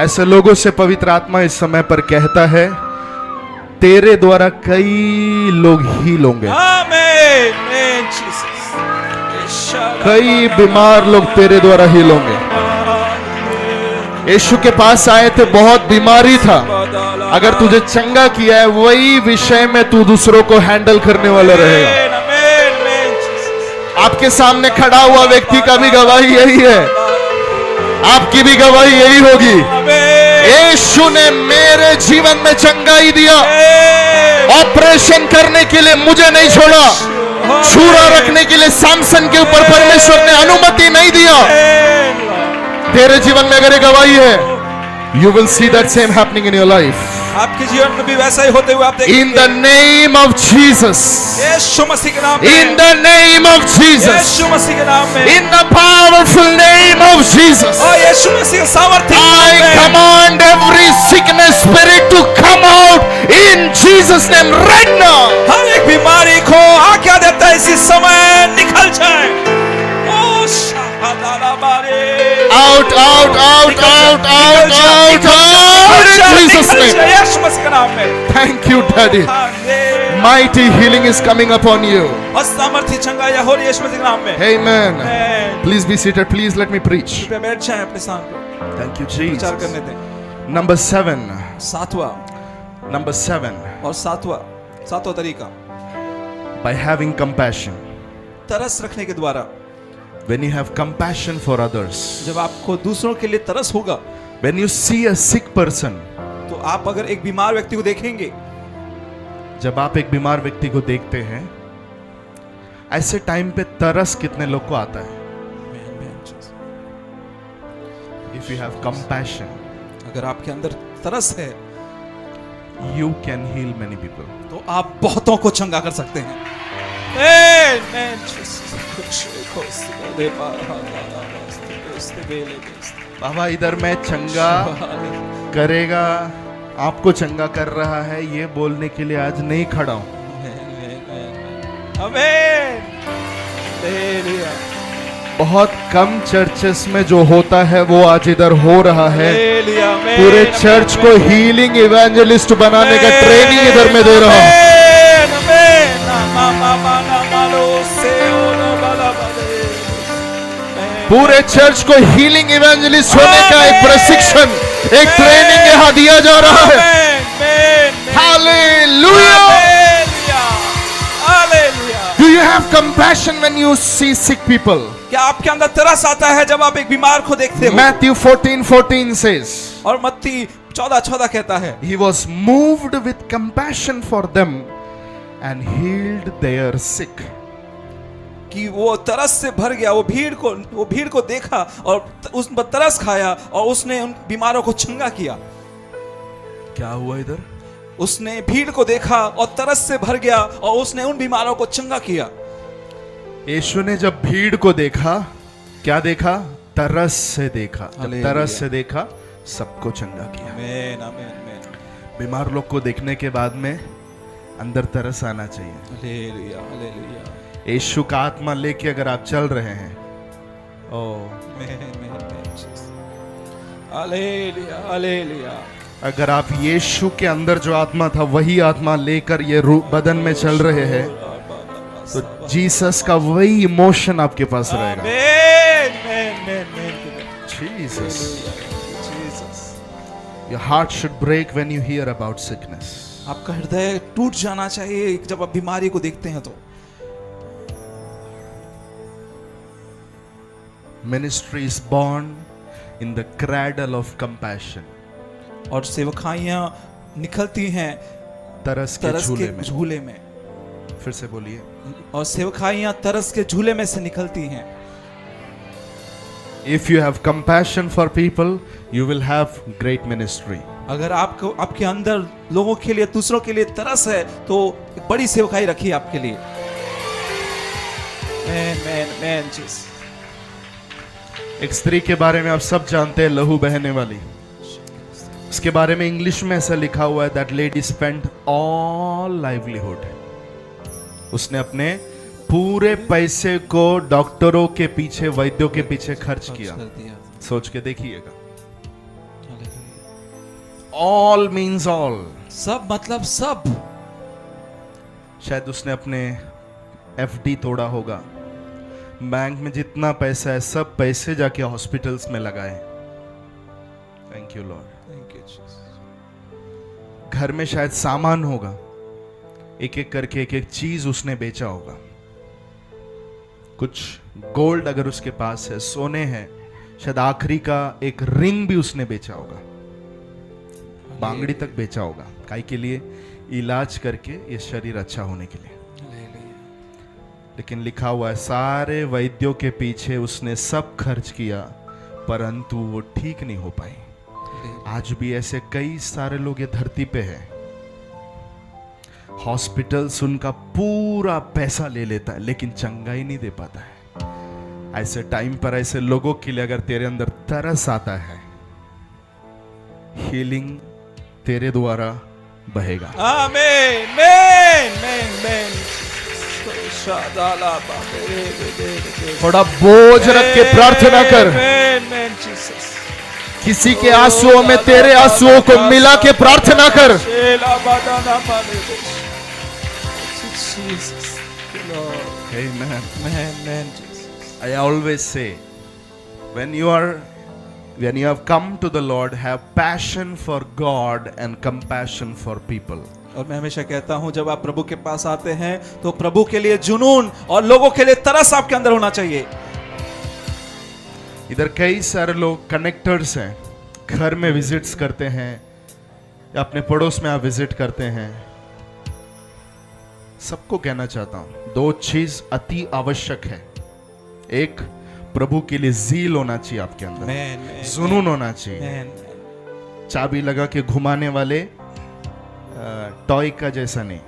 ऐसे लोगों से पवित्र आत्मा इस समय पर कहता है तेरे द्वारा कई लोग हील होंगे। कई बीमार लोग तेरे द्वारा हील होंगे। यीशु के पास आए थे, बहुत बीमारी था, अगर तुझे चंगा किया है वही विषय में तू दूसरों को हैंडल करने वाला रहेगा। आपके सामने खड़ा हुआ व्यक्ति का भी गवाही यही है, आपकी भी गवाही यही होगी। यीशु ने मेरे जीवन में चंगाई दिया, ऑपरेशन करने के लिए मुझे नहीं छोड़ा, छुरा रखने के लिए सैमसन के ऊपर परमेश्वर ने अनुमति नहीं दिया। तेरे जीवन में अगर ये गवाही है, you will see that same happening in your life. आपके जीवन में भी वैसा ही होते हुए आप देखेंगे। In the name of Jesus. यीशु मसीह के नाम में। In the name of Jesus. यीशु मसीह के नाम में। In the powerful name of Jesus. और यीशु मसीह के सामर्थ्य के I नाम में। command every sickness spirit to come out in Jesus name right now. हर एक बीमारी को आज्ञा देता है इसी समय निकल जाए। ओ शाहदाला बारे। Out, out, out, out, out, out, out in Jesus name. यीशु मसीह के नाम में। Thank you, Daddy. Mighty healing is coming upon you. और सामर्थ्य चंगाई हो रही है यीशु मसीह के नाम में। Amen. Amen. Please be seated. Please let me preach. कृपया बैठ जाएं अपने स्थान पर। Thank you, विचार Jesus. करने दें। Number 7. सातवां Number 7. और सातवां तरीका, By having compassion. तरस रखने के द्वारा। When you have compassion for others. जब आपको दूसरों के लिए तरस होगा, When you see a sick person. तो आप अगर एक बीमार व्यक्ति को देखेंगे, जब आप एक बीमार व्यक्ति को देखते हैं, ऐसे टाइम पे तरस कितने लोग को आता है? If you have compassion, अगर आपके अंदर तरस है, you can heal many people. तो आप बहुतों को चंगा कर सकते हैं। बाबा इधर मैं चंगा करेगा, आपको चंगा कर रहा है, ये बोलने के लिए आज नहीं खड़ा हूं। बहुत कम चर्चेस में जो होता है वो आज इधर हो रहा है। पूरे चर्च को हीलिंग इवेंजलिस्ट बनाने का ट्रेनिंग इधर मैं दे रहा हूं। पूरे चर्च को हीलिंग इवेंजलिस्ट होने का एक प्रशिक्षण, एक ट्रेनिंग यहाँ दिया जा रहा है। Hallelujah. Do you have compassion when you see sick people? क्या आपके अंदर तरस आता है जब आप एक बीमार को देखते हो? Matthew 14:14 says, और मत्ती 14:14 कहता है, He was moved with compassion for them and healed their sick. कि वो तरस से भर गया, वो भीड़ को देखा और उस पर तरस खाया और उसने उन बीमारों को चंगा किया। क्या हुआ इधर? उसने भीड़ को देखा और तरस से भर गया और उसने उन बीमारों को चंगा किया। यीशु ने जब भीड़ को देखा, क्या देखा? तरस से देखा। जब तरस से देखा, सबको चंगा किया। आमीन, आमीन, आमीन। बीमार लोग को देखने के बाद में अंदर तरस आना चाहिए। Hallelujah, hallelujah. यीशु का आत्मा लेके अगर आप चल रहे हैं, ओ हालेलुया, हालेलुया। अगर आप यीशु के अंदर जो आत्मा था वही आत्मा लेकर ये बदन में चल रहे हैं, तो जीसस का वही इमोशन आपके पास रहेगा। Jesus, your heart should break when you hear about sickness. आपका हृदय टूट जाना चाहिए जब आप बीमारी को देखते हैं तो। Ministry is born in the cradle of compassion. और सेवकाइयां निकलती हैं तरस के तरस झूले के में। झूले में। फिर से बोलिए। और सेवकाइयां तरस के झूले में से निकलती हैं। If you have compassion for people, you will have great ministry. अगर आपको आपके अंदर लोगों के लिए, दूसरों के लिए तरस है तो एक बड़ी सेवकाई रखिए आपके लिए। Man Jesus. एक स्त्री के बारे में आप सब जानते हैं, लहू बहने वाली। उसके बारे में इंग्लिश में ऐसा लिखा हुआ है, that lady spent all livelihood. उसने अपने पूरे पैसे को डॉक्टरों के पीछे, वैद्यों के पीछे खर्च किया। सोच के देखिएगा। ऑल मीन्स ऑल, सब मतलब सब। शायद उसने अपने एफडी तोड़ा होगा, बैंक में जितना पैसा है सब पैसे जाके हॉस्पिटल्स में लगाए। Thank you Lord. घर में शायद सामान होगा, एक एक करके एक एक चीज उसने बेचा होगा। कुछ गोल्ड अगर उसके पास है, सोने हैं, शायद आखिरी का एक रिंग भी उसने बेचा होगा, बांगड़ी तक बेचा होगा। काहे के लिए? इलाज करके ये शरीर अच्छा होने के लिए। लेकिन लिखा हुआ है, सारे वैद्यों के पीछे उसने सब खर्च किया, परंतु वो ठीक नहीं हो पाई। आज भी ऐसे कई सारे लोग ये धरती पे हैं, हॉस्पिटल्स उनका पूरा पैसा ले लेता है लेकिन चंगाई नहीं दे पाता है। ऐसे टाइम पर ऐसे लोगों के लिए अगर तेरे अंदर तरस आता है, हीलिंग तेरे द्वारा बहेगा। आमीन, मेन मेन मेन। थोड़ा बोझ रख के प्रार्थना कर। किसी के आंसुओं में तेरे आंसुओं को मिला के प्रार्थना कर। Amen. I always say, when you have come to the Lord, have passion for God and compassion for people. और मैं हमेशा कहता हूं, जब आप प्रभु के पास आते हैं तो प्रभु के लिए जुनून और लोगों के लिए तरस आपके अंदर होना चाहिए। इधर कई सारे लोग कनेक्टर्स हैं, घर में विजिट्स करते हैं या अपने पड़ोस में आप विजिट करते हैं। सबको कहना चाहता हूं, दो चीज अति आवश्यक है। एक, प्रभु के लिए ज़ील होना चाहिए आपके अंदर, जुनून होना चाहिए। चाबी लगा के घुमाने वाले टॉय का जैसा नहीं,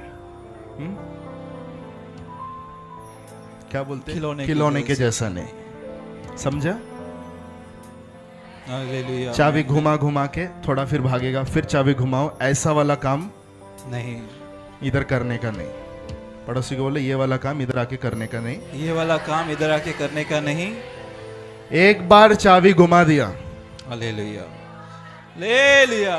क्या बोलते हैं, खिलौने के जैसा नहीं, समझा? चाबी घुमा घुमा के थोड़ा फिर भागेगा, फिर चाबी घुमाओ, ऐसा वाला काम नहीं, इधर करने का नहीं। पड़ोसी को बोले, ये वाला काम इधर आके करने का नहीं, ये वाला काम इधर आके करने का नहीं। एक बार चाबी घुमा दिया, हालेलुया, ले लिया।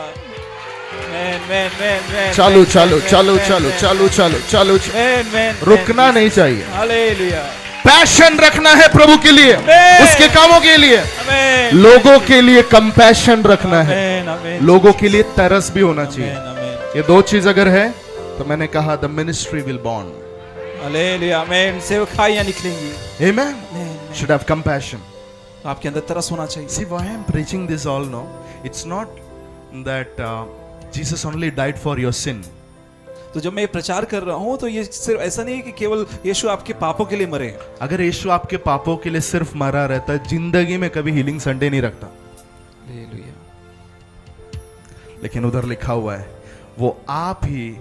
चालू चालू चालू चालू चालू चालू चालू, रुकना नहीं चाहिए। हालेलुया। पैशन रखना है प्रभु के लिए, उसके कामों के लिए, लोगों के लिए कंपैशन रखना है, लोगों के लिए तरस भी होना चाहिए। ये दो चीज अगर है तो मैंने कहा the ministry will born. Hallelujah, amen. सेवकाइयां निकलेंगी। आमेन। Should have compassion. आपके अंदर तरस होना चाहिए। See why I am preaching this all now? It's not that Jesus only died for your sin. तो जब मैं ये प्रचार कर रहा हूँ तो ये सिर्फ ऐसा नहीं है कि केवल यीशु आपके पापों के लिए मरे। अगर यीशु आपके पापों के लिए सिर्फ मरा रहता, जिंदगी में कभी हीलिंग संडे नहीं रखता। हालेलुया। लेकिन उधर लिखा हुआ है, वो आप ही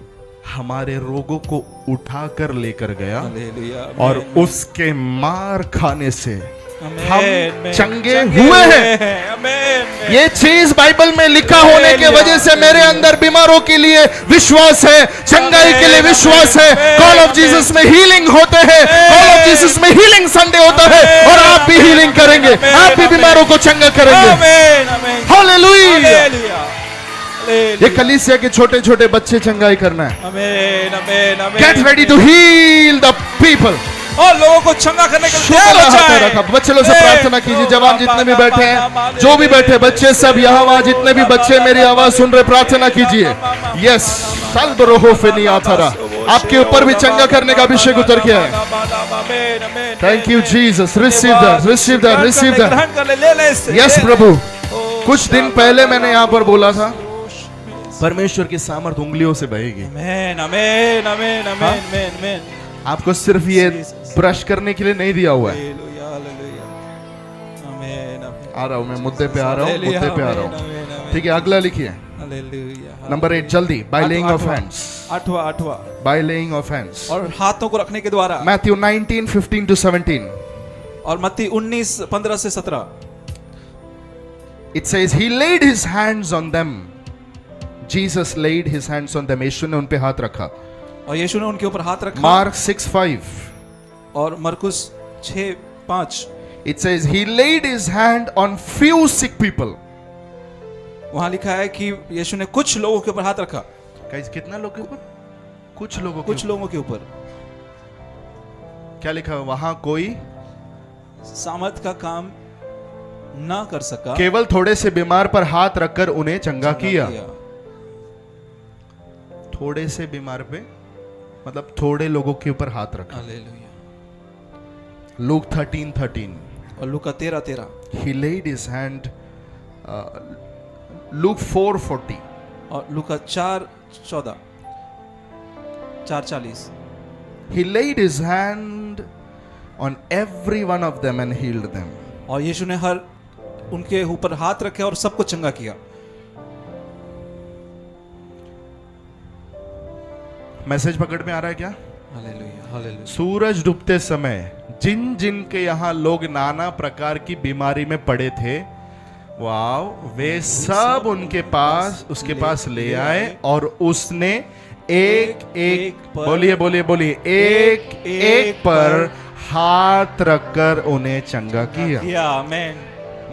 हमारे रोगों को उठाकर लेकर गया हालेलुया, और उसके मार खाने से हम चंगे हुए हैं। आमेन। ये चीज बाइबल में लिखा होने के वजह से मेरे अंदर बीमारों के लिए विश्वास है, चंगाई के लिए विश्वास है। कॉल ऑफ जीसस में हीलिंग होते हैं, कॉल ऑफ जीसस में हीलिंग संडे होता है, और आप भी हीलिंग करेंगे, आप भी बीमारों को चंगा करेंगे। Amen, amen. हालेलुया। हालेलुया। ये कलीसिया के छोटे छोटे बच्चे चंगाई करना है। Amen, amen, amen. Get ready to heal the people. और लोगों को चंगा करने के लिए तैयार हो जाएं। रखा बच्चे लोग से प्रार्थना कीजिए। जवान जितने भी बैठे हैं, जो भी बैठे बच्चे सब यहाँ वहां जितने भी बच्चे मेरी आवाज सुन रहे, प्रार्थना कीजिए। यस, आपके ऊपर भी चंगा करने का अभिषेक उतर गया है। Thank you Jesus. Receive that, receive that, receive that. Yes प्रभु। कुछ दिन पहले मैंने यहाँ पर बोला था, परमेश्वर की सामर्थ उंगलियों से बहेगी। आमेन, आमेन, आमेन, आमेन, आमेन, आमेन। आपको सिर्फ ये ब्रश करने के लिए नहीं दिया हुआ है। Hallelujah, hallelujah. आमेन, आमेन। आ रहा हूं मैं, मुद्दे पे आ रहा हूं, मुद्दे पे आ रहा हूं। ठीक है, अगला लिखिए। हालेलुया। नंबर 8 जल्दी। Bye laying of hands. आठवां बाय लेइंग ऑफ हैंड्स। और हाथों को रखने के द्वारा। Matthew 19:15 to 17। और मत्ती 19:15 से 17। It says he laid his hands on them. Jesus laid his hands on them. यीशु ने उन पे हाथ रखा। और यीशु ने उनके ऊपर हाथ रखा। मार्क 6:5। और मरकुस 6:5। It says he laid his hand on few sick people. वहां लिखा है कि यीशु ने कुछ लोगों के ऊपर हाथ रखा। गाइस, कितना लोगों के ऊपर? कुछ लोगों कुछ लोगों के ऊपर। क्या लिखा है वहां? कोई सामर्थ का काम ना कर सका, केवल थोड़े से बीमार पर हाथ रखकर उन्हें चंगा किया। थोड़े से बीमार पे मतलब थोड़े लोगों के ऊपर हाथ रखा। हालेलुया। लूक 13:13। और लूका 13:13। He laid his hand. Look 4:40। और लूका 4:14, 4:40। He laid his hand on every one of them and healed them. और यीशु ने हर उनके ऊपर हाथ रखे और सबको चंगा किया। मैसेज पकड़ में आ रहा है क्या? Hallelujah, hallelujah. सूरज डूबते समय जिन जिन के यहाँ लोग नाना प्रकार की बीमारी में पड़े थे, वाव, वे सब उनके पास उसके पास ले आए और उसने एक एक बोलिए बोलिए बोलिए एक एक पर हाथ रखकर उन्हें चंगा किया। आमेन।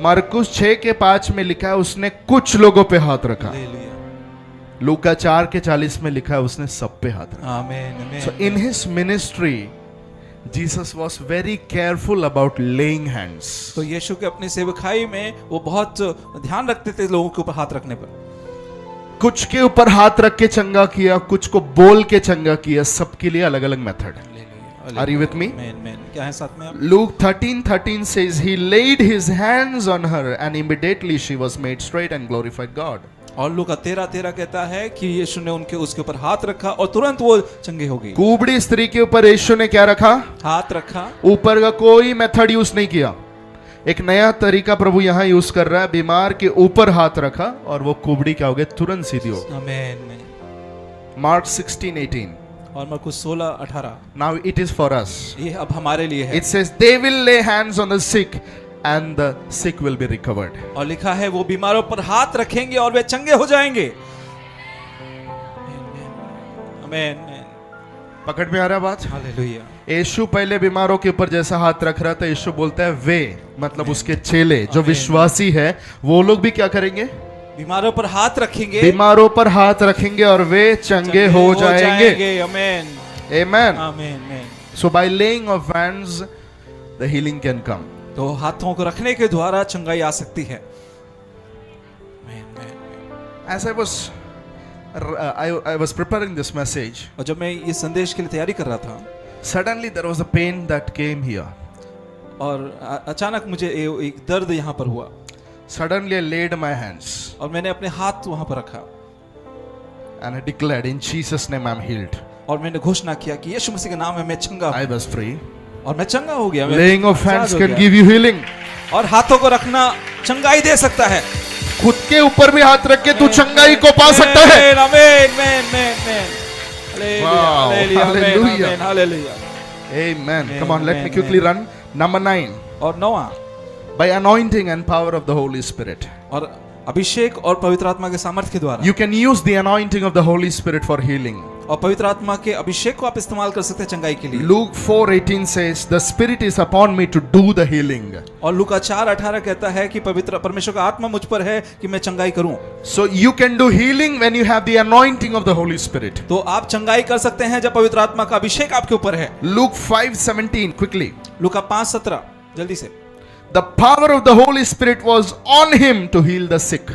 मरकुस 6:5 में लिखा है उसने कुछ लोगों पे हाथ रखा। हालेलुया। लूका 4:40 में लिखा है उसने सब पे हाथ रखा। आमेन, आमेन। So in his ministry, Jesus was very careful about laying hands. तो यीशु के अपनी सेवकाई में वो बहुत ध्यान रखते थे लोगों के ऊपर हाथ रखने पर। कुछ के ऊपर हाथ रख के चंगा किया, कुछ को बोल के चंगा किया, सबके लिए अलग अलग मेथड है। Are you with me? क्या है साथ में आप? Luke 13:13 says he laid his hands on her and immediately she was made straight and glorified God. और लूका 13:13 कहता है कि यीशु ने उसके ऊपर हाथ रखा और तुरंत वो चंगे हो गई। कुबड़ी स्त्री के ऊपर यीशु ने क्या रखा? हाथ रखा। ऊपर का कोई मेथड यूज नहीं किया, एक नया तरीका प्रभु यहाँ यूज कर रहा है। बीमार के ऊपर हाथ रखा और वो कुबड़ी क्या हो गई? तुरंत सीधी हो। आमेन। मार्क 16:18। और मरकुस 16:18। Now it is for us. ये अब हमारे लिए है। It says they will lay hands on the sick and the sick will be recovered. और लिखा है वो बीमारों पर हाथ रखेंगे और वे चंगे हो जाएंगे। आमेन। पकड़ में आ रहा है बात? हालेलुया। यीशु पहले बीमारों के ऊपर जैसा हाथ रख रहा था, यीशु बोलता है वे मतलब उसके चेले जो विश्वासी है वो लोग भी क्या करेंगे? बीमारों पर हाथ रखेंगे। बीमारों पर हाथ रखेंगे और वे चंगे हो जाएंगे। आमेन, amen. Amen. So by laying of hands the healing can come. तो हाथों को रखने के द्वारा चंगाई आ सकती है। As I was preparing this message, और जब मैं ये संदेश के लिए तैयारी कर रहा था, suddenly there was a pain that came here. और अचानक मुझे एक दर्द यहाँ पर हुआ। Suddenly I laid my hands. और मैंने अपने हाथ वहाँ पर रखा। And I declared in Jesus' name I'm healed. और मैंने घोषणा किया कि यीशु मसीह के नाम में मैं चंगा I was free. और मैं चंगा हो गया। Laying of hands can give you healing. और हाथों को रखना चंगाई दे सकता है। खुद के ऊपर भी हाथ रख के तू चंगाई को पा सकता है। Hallelujah, hallelujah. Amen. Come on, let me quickly run. Number 9. और 9वां, by anointing and power of the Holy Spirit. और अभिषेक और पवित्र आत्मा के सामर्थ्य के द्वारा। You can use the anointing of the Holy Spirit for healing. और पवित्र आत्मा के अभिषेक को आप इस्तेमाल कर सकते हैं चंगाई के लिए। Luke 4:18 says, "The Spirit is upon me to do the healing." और लूका 4:18 कहता है कि पवित्र परमेश्वर का आत्मा मुझ पर है कि मैं चंगाई करूं। So you can do healing when you have the anointing of the Holy Spirit. तो आप चंगाई कर सकते हैं जब पवित्र आत्मा का अभिषेक आपके ऊपर है। Luke 5:17 quickly. लूका 5:17 जल्दी से। The power of the Holy Spirit was on him to heal the sick.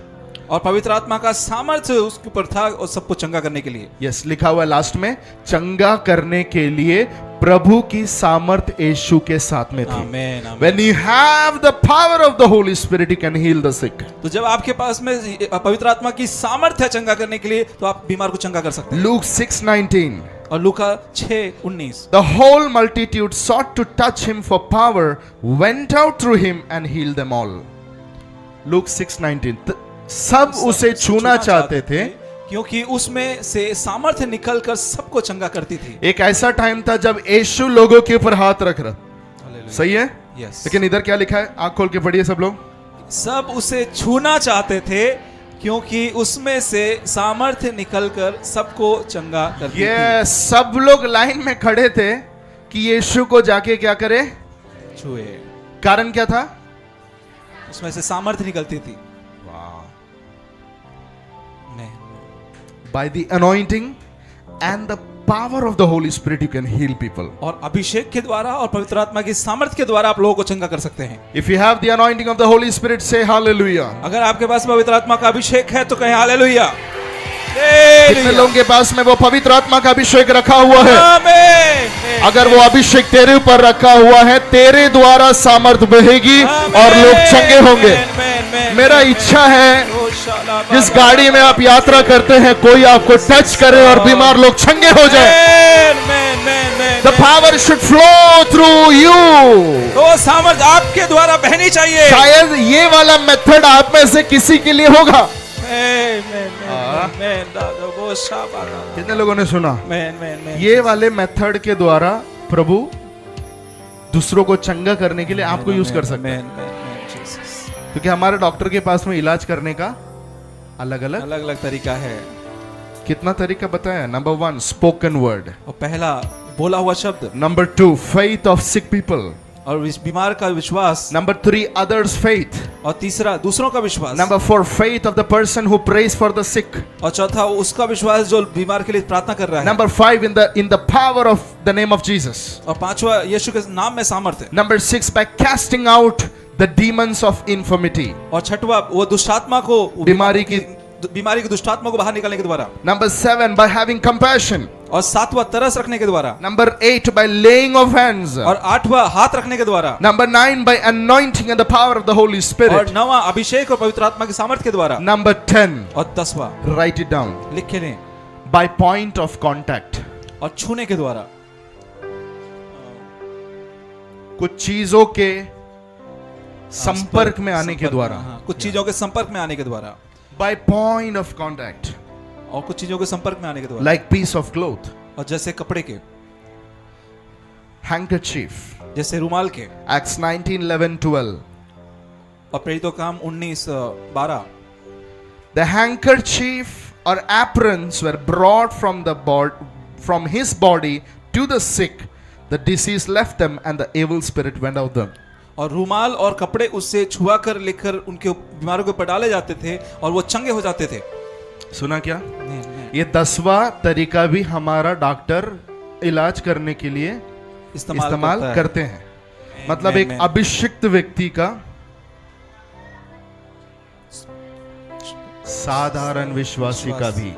और पवित्र आत्मा का सामर्थ्य उसके ऊपर था और सबको चंगा करने के लिए। यस, लिखा हुआ है लास्ट में, चंगा करने के लिए प्रभु की सामर्थ यीशु के साथ में थी। आमीन, आमीन। When you have the power of the Holy Spirit, you can heal the sick. तो जब आपके पास में पवित्र आत्मा की सामर्थ्य है चंगा करने के लिए, तो आप बीमार को चंगा कर सकते हैं। Luke 6:19. और लूका 6:19, The whole multitude sought to touch him, for power went out through him and healed them all. Luke 6:19. सब उसे छूना चाहते थे क्योंकि उसमें से सामर्थ्य निकलकर सबको चंगा करती थी। एक ऐसा टाइम था जब यीशु लोगों के ऊपर हाथ रख रहा। सही है? यस। लेकिन इधर क्या लिखा है? आंख खोल के पढ़िए सब लोग। सब उसे छूना चाहते थे क्योंकि उसमें से सामर्थ्य निकलकर सबको चंगा करती ये सब लोग लाइन में खड़े थे कि यीशु को जाके क्या करे, थी। छुए। कारण क्या था? उसमें से सामर्थ्य निकलती थी। By the anointing and the power of the Holy Spirit, you can heal people. और अभिषेक के द्वारा और पवित्र आत्मा की सामर्थ्य के द्वारा आप लोगों को चंगा कर सकते हैं। If you have the anointing of the Holy Spirit, say hallelujah. अगर आपके पास पवित्र आत्मा का अभिषेक है तो कहें हालेलुया। कितने लोगों के पास में वो पवित्र आत्मा का अभिषेक रखा हुआ है? आमीन। अगर वो अभिषेक तेरे ऊपर रखा हुआ है, तेरे द्वारा सामर्थ बहेगी और लोग चंगे होंगे। मेरा इच्छा है जिस गाड़ी में आप यात्रा करते हैं, कोई आपको टच करे और बीमार लोग चंगे हो जाए। The power should flow through you. तो सामर्थ आपके द्वारा बहनी चाहिए। शायद ये वाला मेथड आप में से किसी के लिए होगा। कितने लोगों ने सुना? ये वाले मेथड के द्वारा प्रभु दूसरों को चंगा करने के लिए आपको यूज कर सकते हैं। क्योंकि हमारे डॉक्टर के पास में इलाज करने का अलग अलग तरीका है। कितना तरीका बताया? नंबर 1 स्पोकन वर्ड, और पहला बोला हुआ शब्द। Number 2 faith of sick people, और इस बीमार का विश्वास। नंबर 3 अदर्स फेथ, और तीसरा दूसरों का विश्वास। Number 4 faith of the person who prays for the sick, और चौथा उसका विश्वास जो बीमार के लिए प्रार्थना कर रहा है। Number 5 in the power of the name of Jesus, और पांचवा यीशु के नाम में सामर्थ्य। Number 6 by casting out the demons of infirmity, और छठवा वो दुष्टात्मा को बीमारी की दुष्टात्मा को बाहर निकालने के द्वारा। नंबर 7 बाय हैविंग कंपैशन, और सातवां तरस रखने के द्वारा। Number 8 by laying of hands, और आठवां हाथ रखने के द्वारा। Number 9 by anointing and the power of the Holy और स्पिरिट, नौवां अभिषेक और पवित्र आत्मा की सामर्थ्य के द्वारा। नंबर 10 और 10वां राइट इट डाउन लिख के लें, बाय पॉइंट ऑफ कांटेक्ट, और छूने के द्वारा। कुछ चीजों के संपर्क में आने के द्वारा, कुछ चीजों के संपर्क में आने के द्वारा। बाय पॉइंट ऑफ कांटेक्ट, और कुछ चीजों के संपर्क में आने के द्वारा। लाइक पीस ऑफ क्लॉथ, और जैसे कपड़े के, हैंकरचीफ, जैसे रुमाल के। एक्ट्स 19:11-12, और प्रेरितों का काम 19:12। The handkerchief or aprons were brought from his body to the sick. The disease left them and the evil spirit went out of them. और रुमाल और कपड़े उससे छुआ कर लेकर उनके बीमारों के ऊपर डाले जाते थे और वो चंगे हो जाते थे। सुना क्या? ये 10वां तरीका भी हमारा डॉक्टर इलाज करने के लिए इस्तेमाल करते हैं। मतलब एक अभिषिक्त व्यक्ति का साधारण विश्वासी का भी,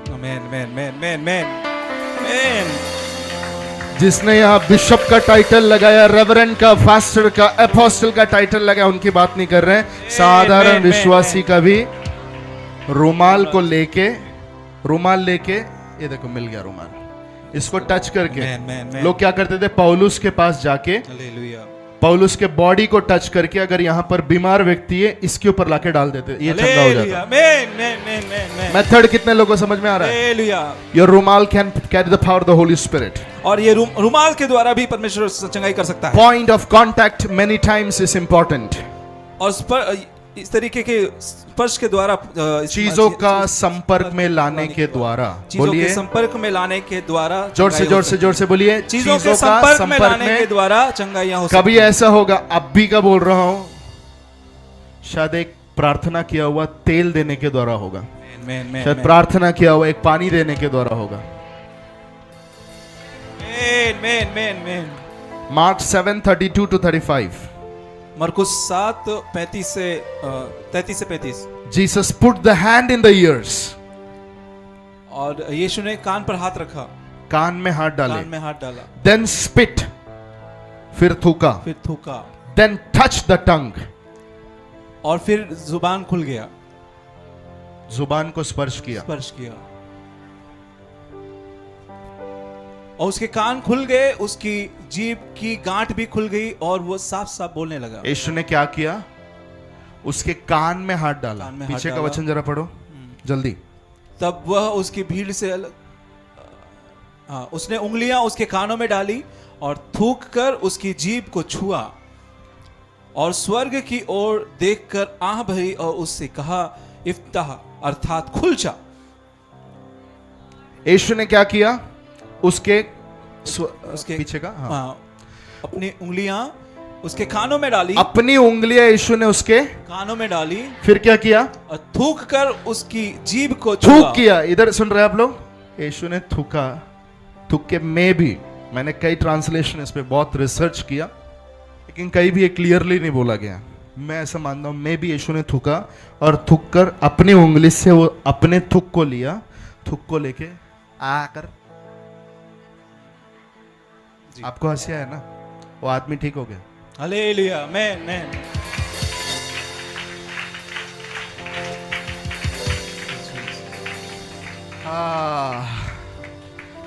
जिसने यहाँ बिशप का टाइटल लगाया, रेवरेंड का, फास्टर का, एपोस्टल का टाइटल लगाया, उनकी बात नहीं कर रहे हैं। साधारण विश्वासी का भी रुमाल को लेके, रुमाल लेके, ये देखो मिल गया रुमाल, इसको टच करके लोग क्या करते थे? पौलुस के पास जाके पौलुस के बॉडी को टच करके अगर यहाँ पर बीमार व्यक्ति है इसके ऊपर लाके डाल देते, ये चंगा हो जाता। मेथड कितने लोगों को समझ में आ रहा है? योर रुमाल can carry the power of the Holy spirit. और ये रुमाल के द्वारा भी परमेश्वर चंगाई कर सकता है। Point of contact many times is important. और इस तरीके के स्पर्श के द्वारा, चीजों का संपर्क में लाने के द्वारा, बोलिए संपर्क में लाने के द्वारा, जोर से बोलिए, चीजों के संपर्क में लाने के द्वारा चंगाइयां हो सकती हैं। कभी ऐसा होगा, अब भी का बोल रहा हूं, शायद एक प्रार्थना किया हुआ तेल देने के द्वारा होगा, शायद प्रार्थना किया हुआ एक पानी देने के द्वारा होगा। मार्क 7:32-35। मरकुस 7:33 से 35। Jesus put the hand in the years. और यीशु ने कान पर हाथ रखा, कान में हाथ डाले, कान में हाथ डाला। देन स्पिट, फिर थूका, देन टच द टंग, और फिर जुबान खुल गया, जुबान को स्पर्श किया। और उसके कान खुल गए, उसकी जीभ की गांठ भी खुल गई और वो साफ साफ बोलने लगा। यीशु ने क्या किया? उसके कान में हाथ डाला। पीछे का वचन जरा पढ़ो जल्दी। तब वह उसकी भीड़ से अलग, उसने उंगलियां उसके कानों में डाली और थूक कर उसकी जीभ को छुआ और स्वर्ग की ओर देखकर आह भरी और उससे कहा, इफ्ताह, अर्थात खुल जा। यीशु ने क्या किया? उसके पीछे का अपनी उंगलियां उसके कानों में डाली, अपनी उंगलियां यीशु ने उसके कानों में डाली, फिर क्या किया? और थूक कर उसकी जीभ को छुआ। थूक किया। इधर सुन रहे हैं आप लोग? यीशु ने थूका। थूक के में भी, मैंने कई ट्रांसलेशन इस पे बहुत रिसर्च किया, लेकिन कहीं भी ये क्लियरली नहीं बोला गया। मैं ऐसा मानता हूं, में भी यीशु ने थूका और थूक कर अपनी उंगली से वो अपने थूक को लिया, थूक को लेके आकर, आपको हंसी आया ना? वो आदमी ठीक हो गया। हालेलुया, आमेन।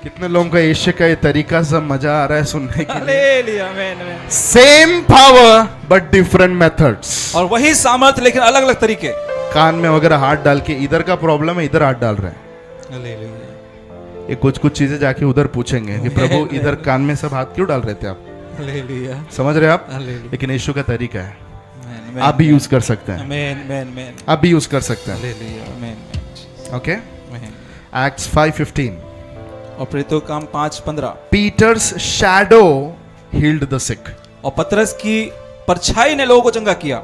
कितने लोगों का यीशु का ये तरीका सब मजा आ रहा है सुनने के लिए। Hallelujah, amen. Same power but different methods. और वही सामर्थ्य लेकिन अलग अलग तरीके। कान में वगैरह हाथ डाल के, इधर का प्रॉब्लम है, इधर हाथ डाल रहे हैं। हालेलुया। ये कुछ चीजें जाके उधर पूछेंगे कि प्रभु इधर कान में सब हाथ क्यों डाल रहे थे आप? हालेलुया। समझ रहे आप? लेकिन यीशु का तरीका है, आप भी यूज कर सकते हैं। आमेन। आप भी यूज कर सकते हैं। Hallelujah, amen. Okay, acts 5:15। और प्रेरितों काम 5:15। Peter's shadow healed the sick. और पतरस की परछाई ने लोगों को चंगा किया।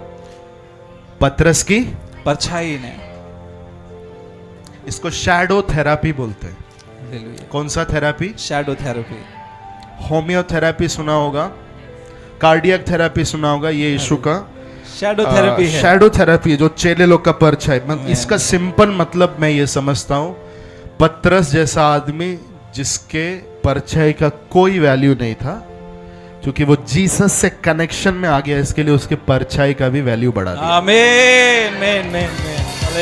पतरस की परछाई ने, इसको शैडो थेरापी बोलते हैं। कौन सा थेरापी? Shadow therapy. होम्योथेरेपी सुना होगा, कार्डियक थेरेपी सुना होगा, ये यीशु का शैडो थेरेपी है। शैडो थेरेपी जो चेले लोग का परछाई, इसका सिंपल मतलब मैं ये समझता हूं, पतरस जैसा आदमी जिसके परछाई का कोई वैल्यू नहीं था, क्योंकि वो जीसस से कनेक्शन में आ गया, इसके लिए उसके परछाई का भी वैल्यू बढ़ा दिया। आमीन।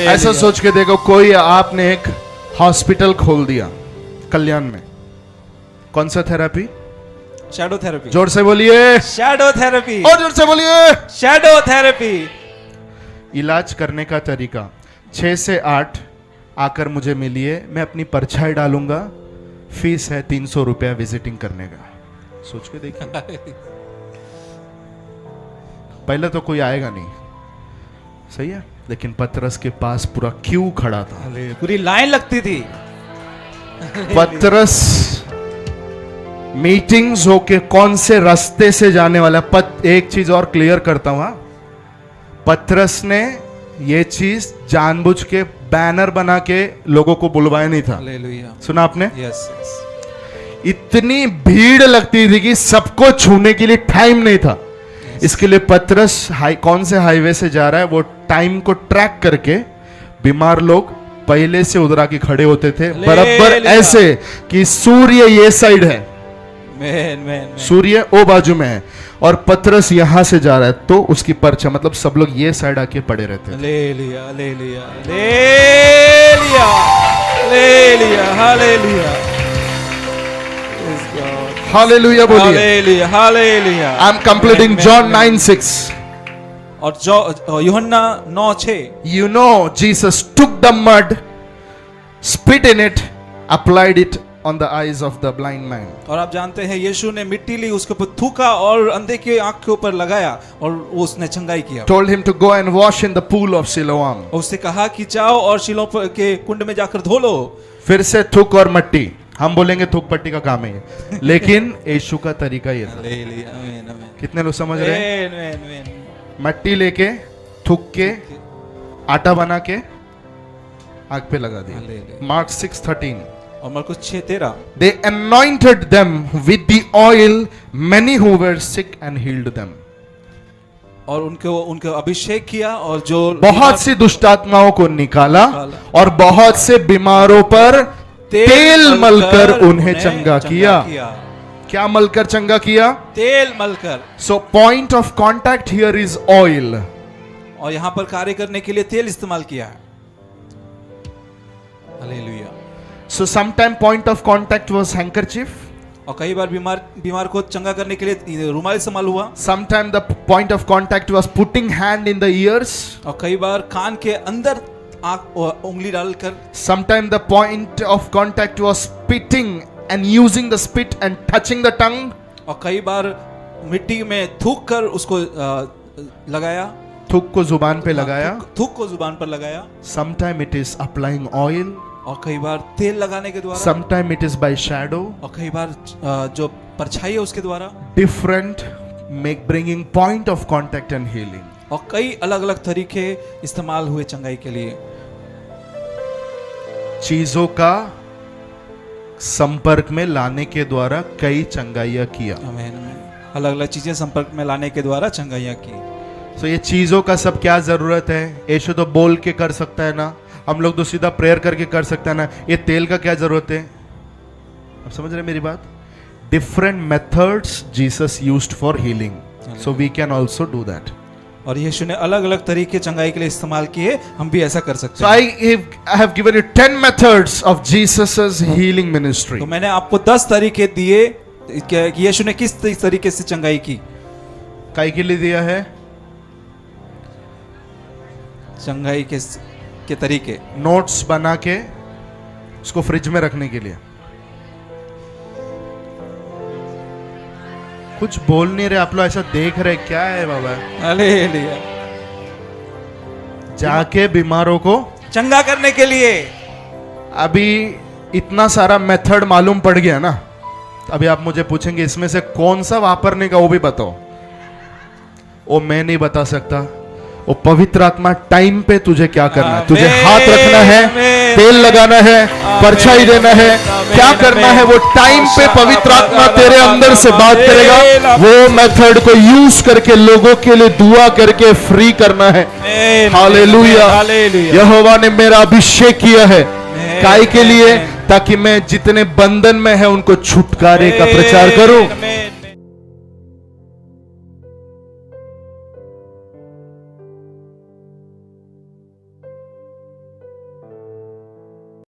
ऐसा सोच के देखो, कोई आपने एक हॉस्पिटल खोल दिया कल्याण में, कौन सा थेरेपी? Shadow therapy. जोर से बोलिए, शैडो थेरेपी। और जोर से बोलिए, शैडो थेरेपी। इलाज करने का तरीका, 6 से 8 आकर मुझे मिलिए, मैं अपनी परछाई डालूंगा, फीस है 300 रुपया विजिटिंग करने का। सोच के देखिए, पहले तो कोई आएगा नहीं, सही है, लेकिन पतरस के पास पूरा क्यू खड़ा था, पूरी लाइन लगती थी। पतरस मीटिंग्स होके कौन से रास्ते से जाने वाला। एक चीज और क्लियर करता हूं, पतरस ने ये चीज जानबूझ के बैनर बना के लोगों को बुलवाया नहीं था। सुना आपने? यस। इतनी भीड़ लगती थी कि सबको छूने के लिए टाइम नहीं था। इसके लिए पतरस कौन से हाईवे से जा रहा है वो टाइम को ट्रैक करके, बीमार लोग पहले से उधर आके खड़े होते थे, बराबर ऐसे कि सूर्य ये साइड है, सूर्य ओ बाजू में है, और पतरस यहां से जा रहा है, तो उसकी परछाई, मतलब सब लोग ये साइड आके पड़े रहते थे। ले लिया। हालेलुया बोलिए। Hallelujah, hallelujah. I am completing Amen, John amen। 9:6। और जो यूहन्ना 9:6। You know, Jesus took the mud, spit in it, applied it on the eyes of the blind man. और आप जानते हैं यीशु ने मिट्टी ली, उसके ऊपर थूका और अंधे की आंख के ऊपर लगाया और उसने चंगाई किया। Told him to go and wash in the pool of Siloam. और उससे कहा कि जाओ और शिलोह के कुंड में जाकर धो लो। फिर से थूक और मट्टी, हम बोलेंगे थूक पट्टी का काम है ये, लेकिन यीशु का तरीका ये था। हालेलुया, आमीन, आमीन। कितने लोग समझ रहे हैं? आमीन, आमीन। मट्टी लेके थूक के आटा बना के आग पे लगा दिया। हालेलुया। मार्क 6:13। और मरकुस 6:13। They anointed them with the oil, many who were sick and healed them. और उनको अभिषेक किया और जो बहुत सी दुष्टात्माओं को निकाला और बहुत से बीमारों पर तेल मलकर उन्हें चंगा किया। क्या मलकर चंगा किया? तेल मलकर। So point of contact here is oil. और यहाँ पर कार्य करने के लिए तेल इस्तेमाल किया है। Hallelujah. So sometime point of contact was handkerchief. और कई बार बीमार को चंगा करने के लिए रुमाल इस्तेमाल हुआ। Sometime the point of contact was putting hand in the ears. और कई बार कान के अंदर उंगली डालकर। Sometime the point of contact was spitting and using the spit and touching the tongue. और कई बार मिट्टी में थूक कर उसको लगाया, थूक को जुबान पे लगाया। थूक को जुबान पर लगाया। Sometime it is applying oil. और कई बार तेल लगाने के द्वारा। Sometime it is by shadow. और कई बार जो परछाई है उसके द्वारा। Different bringing point of contact and healing. और कई अलग अलग तरीके इस्तेमाल हुए चंगाई के लिए। चीजों का संपर्क में लाने के द्वारा कई चंगाइयां किया। आमीन, आमीन। अलग अलग चीजें संपर्क में लाने के द्वारा चंगाइयां की। तो ये चीजों का सब क्या जरूरत है? यीशु तो बोल के कर सकता है ना, हम लोग तो सीधा प्रेयर करके कर सकते हैं ना। ये तेल का क्या जरूरत है? आप समझ रहे हैं मेरी बात? Different methods Jesus used for healing, so we can also do that. और यीशु ने अलग अलग तरीके चंगाई के लिए इस्तेमाल किए, हम भी ऐसा कर सकते So हैं। I have given you 10 methods of Jesus's healing ministry. तो मैंने आपको 10 तरीके दिए कि यीशु ने किस तरीके से चंगाई की। काय के लिए दिया है? चंगाई के तरीके नोट्स बना के उसको फ्रिज में रखने के लिए। कुछ बोल नहीं रहे आप लोग, ऐसा देख रहे क्या है बाबा? हालेलुया। जाके बीमारों को चंगा करने के लिए। अभी इतना सारा मेथड मालूम पड़ गया ना, अभी आप मुझे पूछेंगे इसमें से कौन सा वापरने का, वो भी बताओ। वो मैं नहीं बता सकता, वो पवित्र आत्मा टाइम पे तुझे क्या करना है। तुझे हाथ रखना है, तेल लगाना है, परछाई देना है, क्या करना है वो टाइम पे पवित्र आत्मा तेरे अंदर से बात करेगा। वो मेथड को यूज करके लोगों के लिए दुआ करके फ्री करना है। हालेलुया। यहोवा ने मेरा अभिषेक किया है काय के लिए? ताकि मैं जितने बंधन में है उनको छुटकारे का प्रचार करूं।